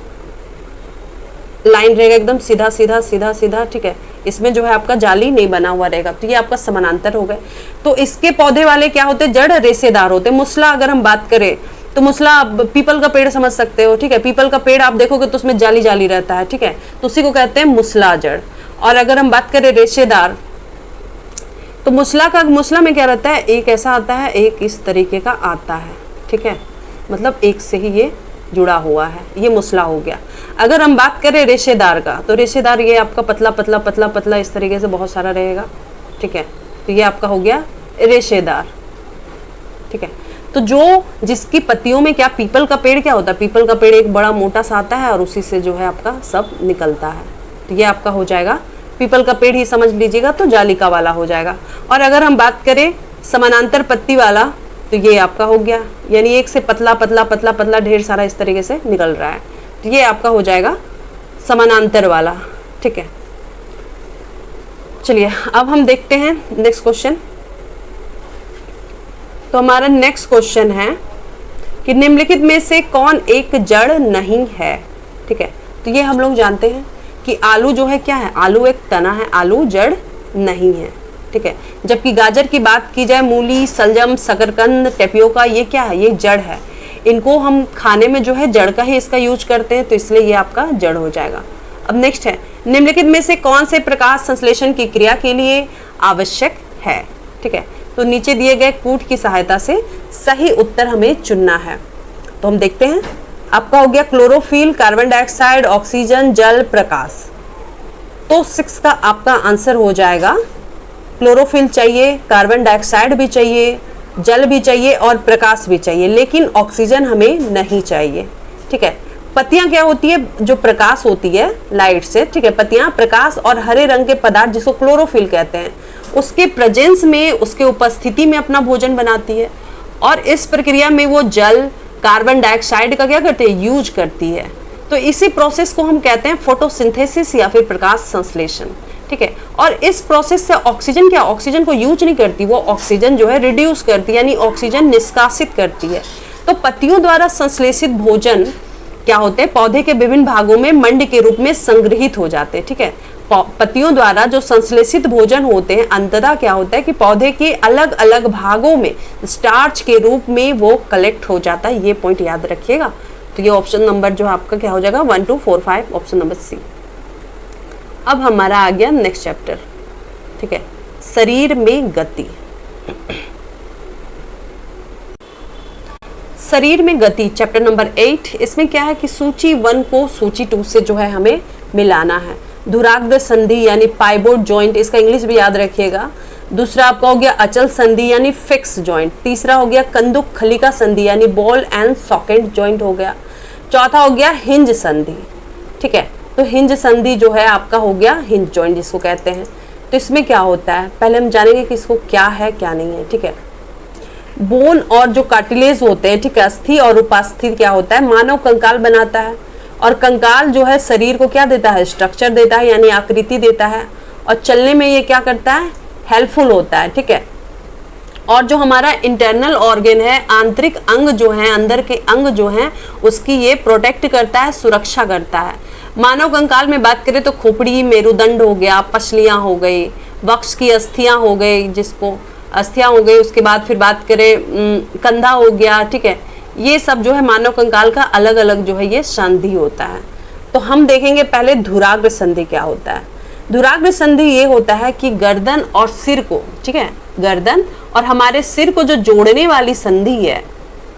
लाइन रहेगा एकदम सीधा सीधा सीधा सीधा, ठीक है। इसमें जो है आपका जाली नहीं बना हुआ रहेगा, तो ये आपका समानांतर हो गए। तो इसके पौधे वाले क्या होते हैं, जड़ रेशेदार होते हैं। मुसला अगर हम बात करें तो मुसला पीपल का पेड़ समझ सकते हो, ठीक है। पीपल का पेड़ आप देखोगे तो उसमें जाली जाली रहता है, ठीक है, तो उसी को कहते हैं मुसला जड़। और अगर हम बात करें रेशेदार, तो मुसला में क्या रहता है, एक ऐसा आता है, एक इस तरीके का आता है, ठीक है, मतलब एक से ही ये जुड़ा हुआ है, ये मुसला हो गया। अगर हम बात करें रेशेदार का, तो रेशेदार ये आपका पतला पतला पतला पतला इस तरीके से बहुत सारा रहेगा, ठीक है, तो ये आपका हो गया रेशेदार, ठीक है। तो जो जिसकी पत्तियों में क्या, पीपल का पेड़ क्या होता है, पीपल का पेड़ एक बड़ा मोटा सा आता है और उसी से जो है आपका सब निकलता है, तो ये आपका हो जाएगा पीपल का पेड़ ही समझ लीजिएगा, तो जालिका वाला हो जाएगा। और अगर हम बात करें समानांतर पत्ती वाला, तो ये आपका हो गया, यानी एक से पतला पतला पतला पतला ढेर सारा इस तरीके से निकल रहा है, तो ये आपका हो जाएगा समानांतर वाला, ठीक है। चलिए अब हम देखते हैं नेक्स्ट क्वेश्चन। तो हमारा नेक्स्ट क्वेश्चन है कि निम्नलिखित में से कौन एक जड़ नहीं है, ठीक है। तो ये हम लोग जानते हैं कि आलू जो है क्या है, आलू एक तना है, आलू जड़ नहीं है, ठीक है। जबकि गाजर की बात की जाए, मूली, सलजम, शकरकंद, टेपियोका, ये क्या है, ये जड़ है। इनको हम खाने में जो है जड़ का ही इसका यूज करते हैं, तो इसलिए ये आपका जड़ हो जाएगा। अब नेक्स्ट है, निम्नलिखित में से कौन से प्रकाश संश्लेषण की क्रिया के लिए आवश्यक है, ठीक है। तो नीचे दिए गए कूट की सहायता से सही उत्तर हमें चुनना है। तो हम देखते हैं, आपका हो गया क्लोरोफिल, कार्बन डाइऑक्साइड, ऑक्सीजन, जल, प्रकाश। तो 6 का आपका आंसर हो जाएगा क्लोरोफिल चाहिए, कार्बन डाइऑक्साइड भी चाहिए, जल भी चाहिए और प्रकाश भी चाहिए, लेकिन ऑक्सीजन हमें नहीं चाहिए, ठीक है। पत्तियां क्या होती है, जो प्रकाश होती है लाइट से, ठीक है, पत्तियां प्रकाश और हरे रंग के पदार्थ जिसको क्लोरोफिल कहते हैं, उसके प्रेजेंस में, उसके उपस्थिति में अपना भोजन बनाती है। और इस प्रक्रिया में वो जल, कार्बन डाइऑक्साइड का क्या करते हैं, यूज करती है। तो इसी प्रोसेस को हम कहते हैं फोटोसिंथेसिस या फिर प्रकाश संश्लेषण, ठीक है। और इस प्रोसेस से ऑक्सीजन क्या, ऑक्सीजन को यूज नहीं करती, वो ऑक्सीजन जो है रिड्यूस करती है, यानी ऑक्सीजन निष्कासित करती है। तो पत्तियों द्वारा संश्लेषित भोजन क्या होते हैं, पौधे के विभिन्न भागों में मंड के रूप में संग्रहित हो जाते हैं, ठीक है। पत्तियों द्वारा जो संश्लेषित भोजन होते हैं, अंततः क्या होता है कि पौधे के अलग अलग भागों में स्टार्च के रूप में वो कलेक्ट हो जाता है, ये पॉइंट याद रखिएगा। तो ये ऑप्शन नंबर जो आपका क्या हो जाएगा 1 2 4 5, ऑप्शन नंबर सी। अब हमारा आ गया नेक्स्ट चैप्टर, ठीक है, शरीर में गति। शरीर में गति चैप्टर नंबर 8। इसमें क्या है कि सूची 1 को सूची 2 से जो है हमें मिलाना है। धुराग्र संधि यानी पाइवोट जॉइंट, इसका इंग्लिश भी याद रखिएगा। दूसरा आपका हो गया अचल संधि यानी फिक्स जॉइंट। तीसरा हो गया कंदुक खलिका संधि यानी बॉल एंड सॉकेट जॉइंट हो गया। चौथा हो गया हिंज संधि, ठीक है। तो हिंज संधि जो है आपका हो गया हिंज जॉइंट जिसको कहते हैं। तो इसमें क्या होता है, पहले हम जानेंगे कि इसको क्या है क्या नहीं है, ठीक है। बोन और जो कार्टिलेज होते हैं, ठीक है, अस्थि और उपास्थि क्या होता है, मानव कंकाल बनाता है। और कंकाल जो है शरीर को क्या देता है, स्ट्रक्चर देता है, यानी आकृति देता है। और चलने में ये क्या करता है, हेल्पफुल होता है, ठीक है। और जो हमारा इंटरनल ऑर्गन है, आंतरिक अंग जो है, अंदर के अंग जो हैं, उसकी ये प्रोटेक्ट करता है, सुरक्षा करता है। मानव कंकाल में बात करें तो खोपड़ी, मेरुदंड हो गया, पसलियां हो गई, वक्ष की अस्थियां हो गई, जिसको अस्थियां हो गई। उसके बाद फिर बात करें कंधा हो गया, ठीक है। ये सब जो है मानव कंकाल का अलग अलग जो है ये संधि होता है। तो हम देखेंगे पहले धुराग्र संधि क्या होता है। धुराग्र संधि ये होता है कि गर्दन और सिर को, ठीक है, गर्दन और हमारे सिर को जो जोड़ने वाली संधि है,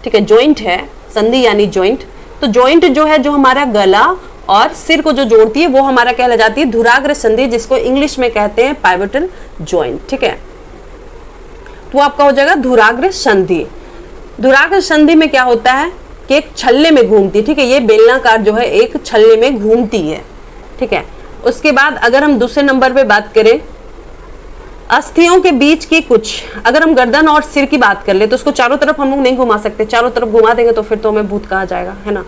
ठीक है, जॉइंट है, संधि यानी जॉइंट। तो जॉइंट जो है जो हमारा गला और सिर को जो जोड़ती है वो हमारा कहला जाती है धुराग्र संधि, जिसको इंग्लिश में कहते हैं पाइवोटल जॉइंट, ठीक है। तो आपका हो जाएगा धुराग्र संधि। धुराग्र संधि में क्या होता है कि एक छल्ले में घूमती है, ठीक है, ये बेलनाकार जो है एक छल्ले में घूमती है, ठीक है। उसके बाद अगर हम दूसरे नंबर पे बात करें अस्थियों के बीच की कुछ, अगर हम गर्दन और सिर की बात कर ले तो उसको चारों तरफ हम लोग नहीं घुमा सकते, चारों तरफ घुमा देंगे तो फिर तो हमें भूत कहा जाएगा, है ना,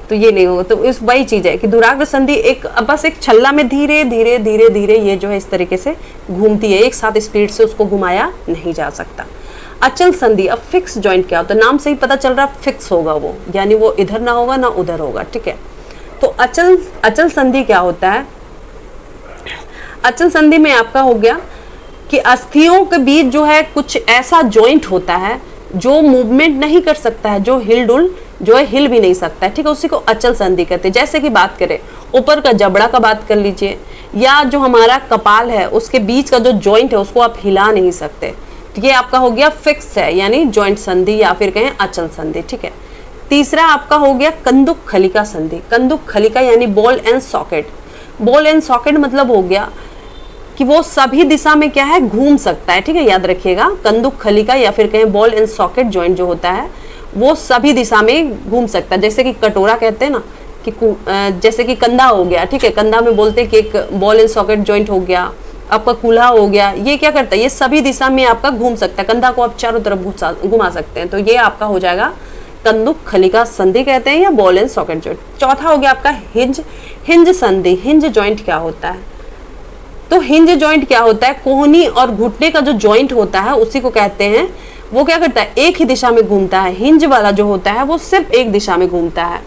तो ये नहीं होगा। तो इस वही चीज है कि धुराग्र संधि एक बस एक छल्ला में धीरे धीरे धीरे धीरे ये जो है इस तरीके से घूमती है, एक साथ स्पीड से उसको घुमाया नहीं जा सकता। अचल संधि, अब फिक्स जॉइंट क्या होता है, नाम से ही पता चल रहा है फिक्स होगा वो, यानी वो इधर ना होगा ना उधर होगा, ठीक है। तो अचल अचल संधि क्या होता है? अचल संधि में आपका हो गया कि अस्थियों के बीच जो है कुछ ऐसा जॉइंट होता है जो मूवमेंट नहीं कर सकता है, जो हिल डुल जो है हिल भी नहीं सकता है, ठीक है, उसी को अचल संधि कहते हैं। जैसे कि बात करें ऊपर का जबड़ा का बात कर लीजिए, या जो हमारा कपाल है उसके बीच का जो जॉइंट है उसको आप हिला नहीं सकते, तो ये आपका हो गया फिक्स है, यानी जॉइंट संधि या फिर कहें अचल संधि, ठीक है। तीसरा आपका हो गया कंदुक खलिका संधि। कंदुक खलिका यानी ball and socket. Ball and socket मतलब हो गया कि वो सभी दिशा में क्या है, घूम सकता है, ठीक है, याद रखिएगा। कंदुक खलिका या फिर कहें बॉल एंड सॉकेट जॉइंट जो होता है वो सभी दिशा में घूम सकता है। जैसे कि कटोरा कहते हैं ना कि जैसे कि कंधा हो गया, ठीक है, कंधा में बोलते हैं कि एक बॉल एंड सॉकेट जॉइंट हो गया, आपका कूल्हा हो गया, ये क्या करता है, ये सभी दिशा में आपका घूम सकता है, कंधा को आप चारों तरफ घुमा सकते हैं, तो ये आपका हो जाएगा कंदुक खलिका संधि कहते हैं या बॉल एंड सॉकेट जॉइंट। चौथा हो गया आपका हिंज संधि। हिंज जॉइंट क्या होता है? तो हिंज जॉइंट क्या होता है, कोहनी और घुटने का जो जॉइंट होता है उसी को कहते हैं, वो क्या करता है, एक ही दिशा में घूमता है। हिंज वाला जो होता है वो सिर्फ एक दिशा में घूमता है।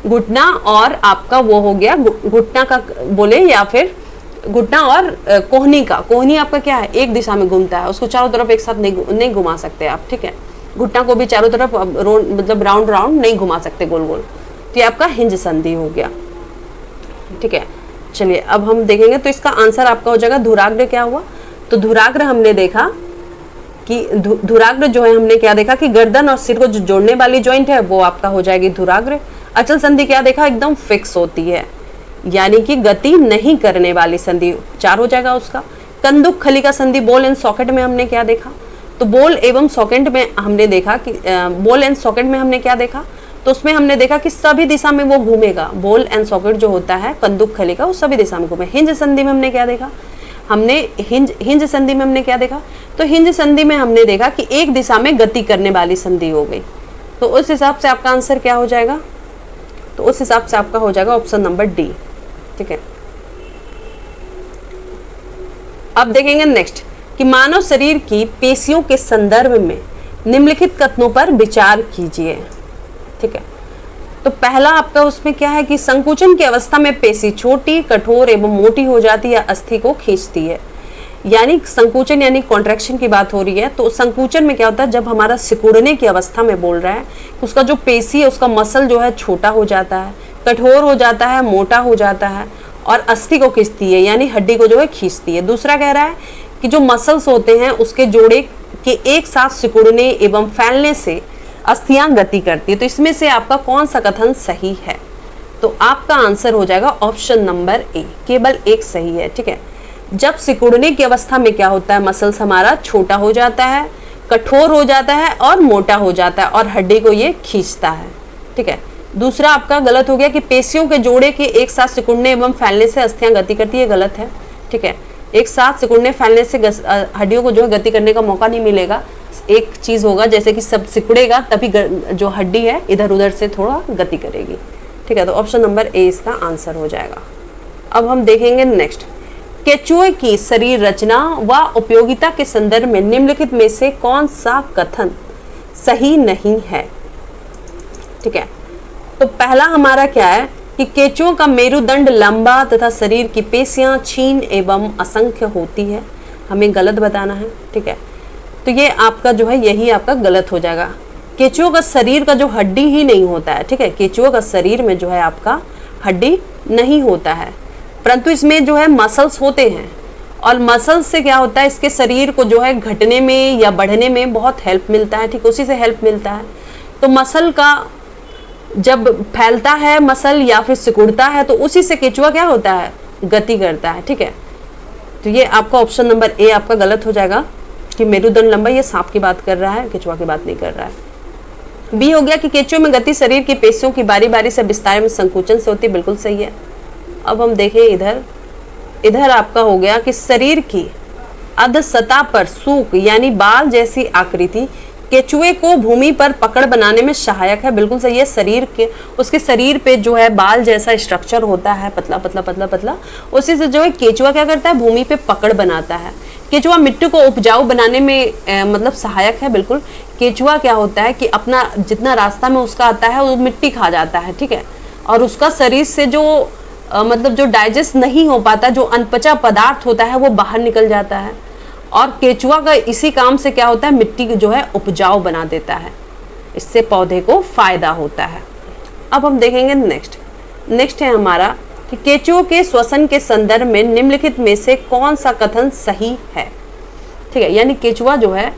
घुटना और आपका वो हो गया घुटना का बोले या फिर घुटना और कोहनी का, कोहनी आपका क्या है, एक दिशा में घूमता है, उसको चारों तरफ एक साथ नहीं घुमा सकते आप, ठीक है। घुटना को भी चारों तरफ मतलब राउंड राउंड नहीं घुमा सकते, गोल गोल, तो ये आपका हिंज संधि हो गया, ठीक है। चलिए अब हम देखेंगे, तो इसका आंसर आपका हो जाएगा धुराग्र। क्या हुआ, तो धुराग्र हमने देखा कि धुराग्र जो है हमने क्या देखा कि गर्दन और सिर को जो जोड़ने वाली जॉइंट है वो आपका हो जाएगी धुराग्र। अचल संधि क्या देखा, एकदम फिक्स होती है, यानी कि गति नहीं करने वाली संधि, 4 हो जाएगा उसका। कंदुक खलिका संधि बॉल एंड सॉकेट में हमने क्या देखा, तो बॉल एवं सॉकेट में हमने देखा कि बॉल एंड सॉकेट में हमने क्या देखा, तो उसमें हमने देखा कि सभी दिशा में वो घूमेगा। बॉल एंड सॉकेट जो होता है कंदुक खलिका वो सभी दिशा में घूमे। हिंज संधि में हमने क्या देखा, हमने हिंज संधि में हमने क्या देखा, तो हिंज संधि में हमने देखा कि एक दिशा में गति करने वाली संधि हो गई। तो उस हिसाब से आपका आंसर क्या हो जाएगा, तो उस हिसाब से आपका हो जाएगा ऑप्शन नंबर डी, ठीक है। अब देखेंगे नेक्स्ट कि मानव शरीर की पेशियों के संदर्भ में निम्नलिखित कथनों पर विचार कीजिए, ठीक है। तो पहला आपका उसमें क्या है कि संकुचन की अवस्था में पेशी छोटी, कठोर एवं मोटी हो जाती है, अस्थि को खींचती है। यानी संकुचन यानी कॉन्ट्रैक्शन की बात हो रही है। तो संकुचन में क्या होता है, जब हमारा सिकुड़ने की अवस्था में बोल रहा है, उसका जो पेशी है उसका मसल जो है छोटा हो जाता है, कठोर हो जाता है, मोटा हो जाता है और अस्थि को खींचती है, यानी हड्डी को जो है खींचती है। दूसरा कह रहा है कि जो मसल्स होते हैं उसके जोड़े के एक साथ सिकुड़ने एवं फैलने से अस्थियां गति करती है। तो इसमें से आपका कौन सा कथन सही है, तो आपका आंसर हो जाएगा ऑप्शन नंबर ए, केवल एक सही है, ठीक है। जब सिकुड़ने की अवस्था में क्या होता है, मसल्स हमारा छोटा हो जाता है, कठोर हो जाता है और मोटा हो जाता है और हड्डी को ये खींचता है, ठीक है। दूसरा आपका गलत हो गया कि पेशियों के जोड़े के एक साथ सिकुड़ने एवं फैलने से अस्थियां गति करती है, गलत है, ठीक है। एक साथ सिकुड़ने फैलने से हड्डियों को जो है गति करने का मौका नहीं मिलेगा। एक चीज होगा जैसे कि सब सिकुड़ेगा तभी जो हड्डी है इधर उधर से थोड़ा गति करेगी, ठीक है। तो ऑप्शन नंबर ए इसका आंसर हो जाएगा। अब हम देखेंगे नेक्स्ट, केचुए की शरीर रचना व उपयोगिता के संदर्भ में निम्नलिखित में से कौन सा कथन सही नहीं है, ठीक है। तो पहला हमारा क्या है कि केचुओं का मेरुदंड लंबा तथा शरीर की पेशियां क्षीण एवं असंख्य होती है, हमें गलत बताना है, ठीक है। तो ये आपका जो है यही आपका गलत हो जाएगा। केचुओं का शरीर का जो हड्डी ही नहीं होता है, ठीक है। केचुओं का शरीर में जो है आपका हड्डी नहीं होता है, परंतु इसमें जो है मसल्स होते हैं और मसल्स से क्या होता है, इसके शरीर को जो है घटने में या बढ़ने में बहुत हेल्प मिलता है, ठीक, उसी से हेल्प मिलता है। तो मसल का जब फैलता है मसल या फिर सिकुड़ता है तो उसी से केचुआ क्या होता है, गति करता है, ठीक है। तो ये आपका ऑप्शन नंबर ए आपका गलत हो जाएगा कि मेरुदंड लंबा, ये सांप की बात कर रहा है, केचुआ की बात नहीं कर रहा है। बी हो गया कि केचुए में गति शरीर की पेशियों की बारी बारी से विस्तार में संकुचन से होती है, बिल्कुल सही है। अब हम देखें इधर आपका हो गया कि शरीर की अध सतह पर सूक यानी बाल जैसी आकृति केचुए को भूमि पर पकड़ बनाने में सहायक है, बिल्कुल सही है। शरीर के उसके शरीर पे जो है बाल जैसा स्ट्रक्चर होता है, पतला पतला पतला पतला, उसी से जो है केचुआ क्या करता है, भूमि पे पकड़ बनाता है। केचुआ मिट्टी को उपजाऊ बनाने में मतलब सहायक है, बिल्कुल। केचुआ क्या होता है कि अपना जितना रास्ता में उसका आता है वो मिट्टी खा जाता है, ठीक है, और उसका शरीर से जो मतलब जो डाइजेस्ट नहीं हो पाता, जो अनपचा पदार्थ होता है वो बाहर निकल जाता है। और केचुआ का इसी काम से क्या होता है, मिट्टी की जो है उपजाऊ बना देता है, इससे पौधे को फायदा होता है। अब हम देखेंगे नेक्स्ट है हमारा कि केचुओं के श्वसन के संदर्भ में निम्नलिखित में से कौन सा कथन सही है। ठीक है, यानी केचुआ जो है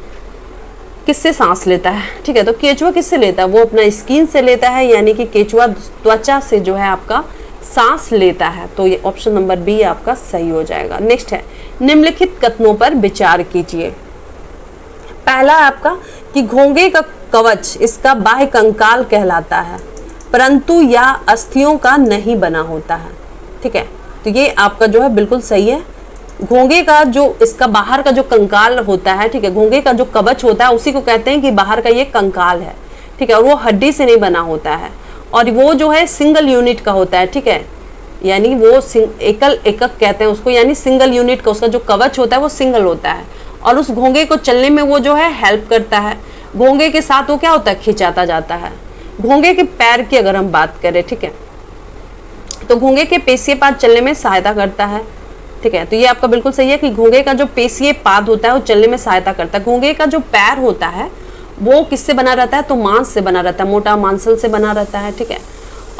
किससे सांस लेता है। ठीक है, तो केचुआ किससे लेता है, वो अपना स्किन से लेता है, यानी कि केचुआ त्वचा से जो है आपका सांस लेता है। तो ये ऑप्शन नंबर बी आपका सही हो जाएगा। नेक्स्ट है, निम्नलिखित कथनों पर विचार कीजिए। पहला है आपका कि घोंघे का कवच इसका बाह्य कंकाल कहलाता है, परंतु यह अस्थियों का नहीं बना होता है। ठीक है, तो ये आपका जो है बिल्कुल सही है। घोंघे का जो इसका बाहर का जो कंकाल होता है, ठीक है, घोंघे का जो कवच होता है उसी को कहते हैं कि बाहर का ये कंकाल है। ठीक है, और वो हड्डी से नहीं बना होता है, और वो जो है सिंगल यूनिट का होता है। ठीक है, यानी वो एकल एकक कहते हैं उसको, यानी सिंगल यूनिट का उसका जो कवच होता है वो सिंगल होता है, और उस घोंघे को चलने में वो जो है हेल्प करता है। घोंघे के साथ वो क्या होता है, खिंचाता जाता है। घोंघे के पैर की अगर हम बात करें, ठीक है, तो घोंघे के पेशीय पाद चलने में सहायता करता है। ठीक है, तो ये आपका बिल्कुल सही है कि घोंघे का जो पेशीय पाद होता है वो चलने में सहायता करता है। घोंघे का जो पैर होता है वो किससे बना रहता है, तो मांस से बना रहता है, मोटा मांसल से बना रहता है। ठीक है,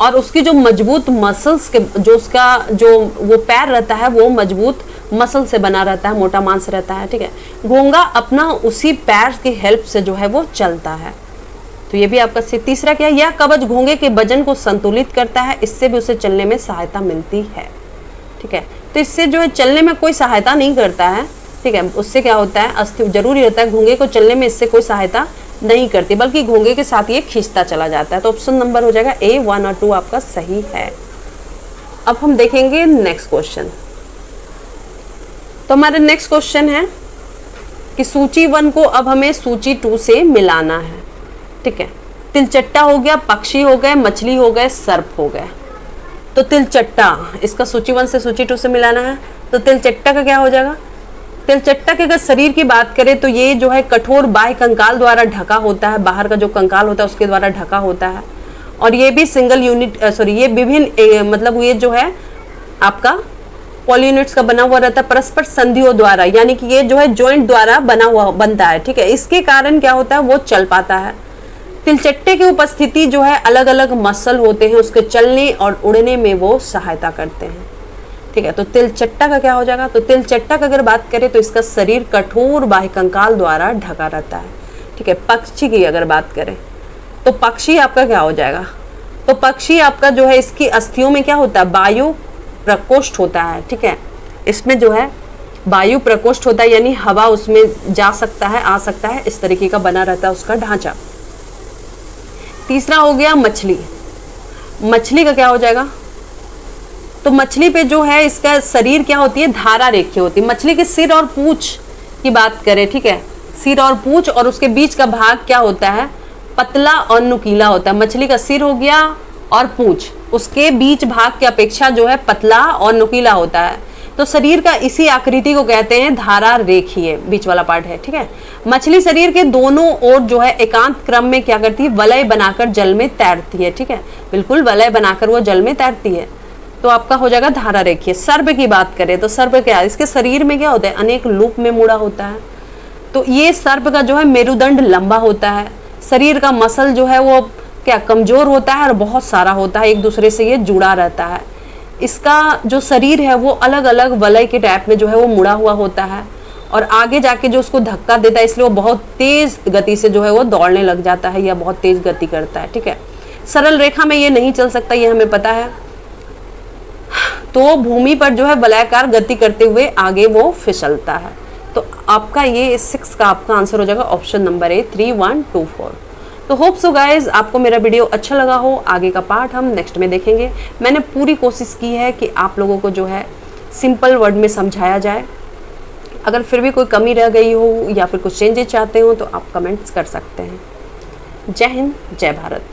और उसकी जो मजबूत मसल्स के जो उसका जो वो पैर रहता है वो मजबूत मसल से बना रहता है, मोटा मांस रहता है। ठीक है, घोंघा अपना उसी पैर की हेल्प से जो है वो चलता है। तो ये भी आपका तीसरा क्या है, यह कवच घोंघे के वजन को संतुलित करता है, इससे भी उसे चलने में सहायता मिलती है। ठीक है, तो इससे जो है चलने में कोई सहायता नहीं करता है। ठीक है, उससे क्या होता है, अस्थि जरूरी होता है, घोंघे को चलने में इससे कोई सहायता नहीं करती, बल्कि घोंघे के साथ ये खींचता चला जाता है। तो ऑप्शन नंबर हो जाएगा ए, 1 और 2 आपका सही है। अब हम देखेंगे नेक्स्ट क्वेश्चन। तो हमारा नेक्स्ट क्वेश्चन है कि सूची 1 को अब हमें सूची 2 से मिलाना है। ठीक है, तिलचट्टा हो गया, पक्षी हो गए, मछली हो गए, सर्प हो गए। तो तिलचट्टा इसका सूची 1 से सूची 2 से मिलाना है। तो तिलचट्टा का क्या हो जाएगा, तिलचट्टा के अगर शरीर की बात करें तो ये जो है कठोर बाह्य कंकाल द्वारा ढका होता है, बाहर का जो कंकाल होता है उसके द्वारा ढका होता है, और ये भी सिंगल यूनिट ये विभिन्न मतलब ये जो है आपका पॉलीयूनिट्स का बना हुआ रहता है परस्पर संधियों द्वारा, यानी कि ये जो है जॉइंट द्वारा बनता है। ठीक है, इसके कारण क्या होता है, वो चल पाता है। तिलचट्टे की उपस्थिति जो है अलग अलग मसल होते हैं, उसके चलने और उड़ने में वो सहायता करते हैं। ठीक है, तो तिलचट्टा का क्या हो जाएगा, तो तिलचट्टा का अगर बात करें तो इसका शरीर कठोर बाह्य कंकाल द्वारा ढका रहता है। ठीक है, पक्षी की अगर बात करें तो पक्षी आपका क्या हो जाएगा, तो पक्षी आपका जो है इसकी अस्थियों में क्या होता है, वायु प्रकोष्ठ होता है। ठीक है, इसमें जो है वायु प्रकोष्ठ होता है, यानी हवा उसमें जा सकता है, आ सकता है, इस तरीके का बना रहता है उसका ढांचा। तीसरा हो गया मछली। मछली का क्या हो जाएगा, तो मछली पे जो है इसका शरीर क्या होती है, धारा रेखीय होती है। मछली के सिर और पूंछ की बात करें, ठीक है, सिर और पूंछ और उसके बीच का भाग क्या होता है, पतला और नुकीला होता है। मछली का सिर हो गया और पूंछ, उसके बीच भाग की अपेक्षा जो है पतला और नुकीला होता है। तो शरीर का इसी आकृति को कहते हैं धारा रेखीय, बीच वाला पार्ट है। ठीक है, मछली शरीर के दोनों ओर जो है एकांत क्रम में क्या करती है, वलय बनाकर जल में तैरती है। ठीक है, बिल्कुल वलय बनाकर वो जल में तैरती है। तो आपका हो जाएगा धारा रेखीय। सर्प की बात करें तो सर्प क्या है, इसके शरीर में क्या होता है, अनेक लूप में मुड़ा होता है। तो ये सर्प का जो है मेरुदंड लंबा होता है, शरीर का मसल जो है वो क्या कमजोर होता है और बहुत सारा होता है, एक दूसरे से ये जुड़ा रहता है। इसका जो शरीर है वो अलग अलग वलय के टाइप में जो है वो मुड़ा हुआ होता है, और आगे जाके जो उसको धक्का देता है इसलिए वो बहुत तेज गति से जो है वो दौड़ने लग जाता है या बहुत तेज गति करता है। ठीक है, सरल रेखा में ये नहीं चल सकता, ये हमें पता है। तो भूमि पर जो है वलयाकार गति करते हुए आगे वो फिसलता है। तो आपका ये 6 का आपका आंसर हो जाएगा ऑप्शन नंबर ए, 3, 1, 2, 4। तो होप सो गाइज आपको मेरा वीडियो अच्छा लगा हो। आगे का पार्ट हम नेक्स्ट में देखेंगे। मैंने पूरी कोशिश की है कि आप लोगों को जो है सिंपल वर्ड में समझाया जाए। अगर फिर भी कोई कमी रह गई हो या फिर कुछ चेंजेस चाहते हो तो आप कमेंट्स कर सकते हैं। जय हिंद, जय भारत।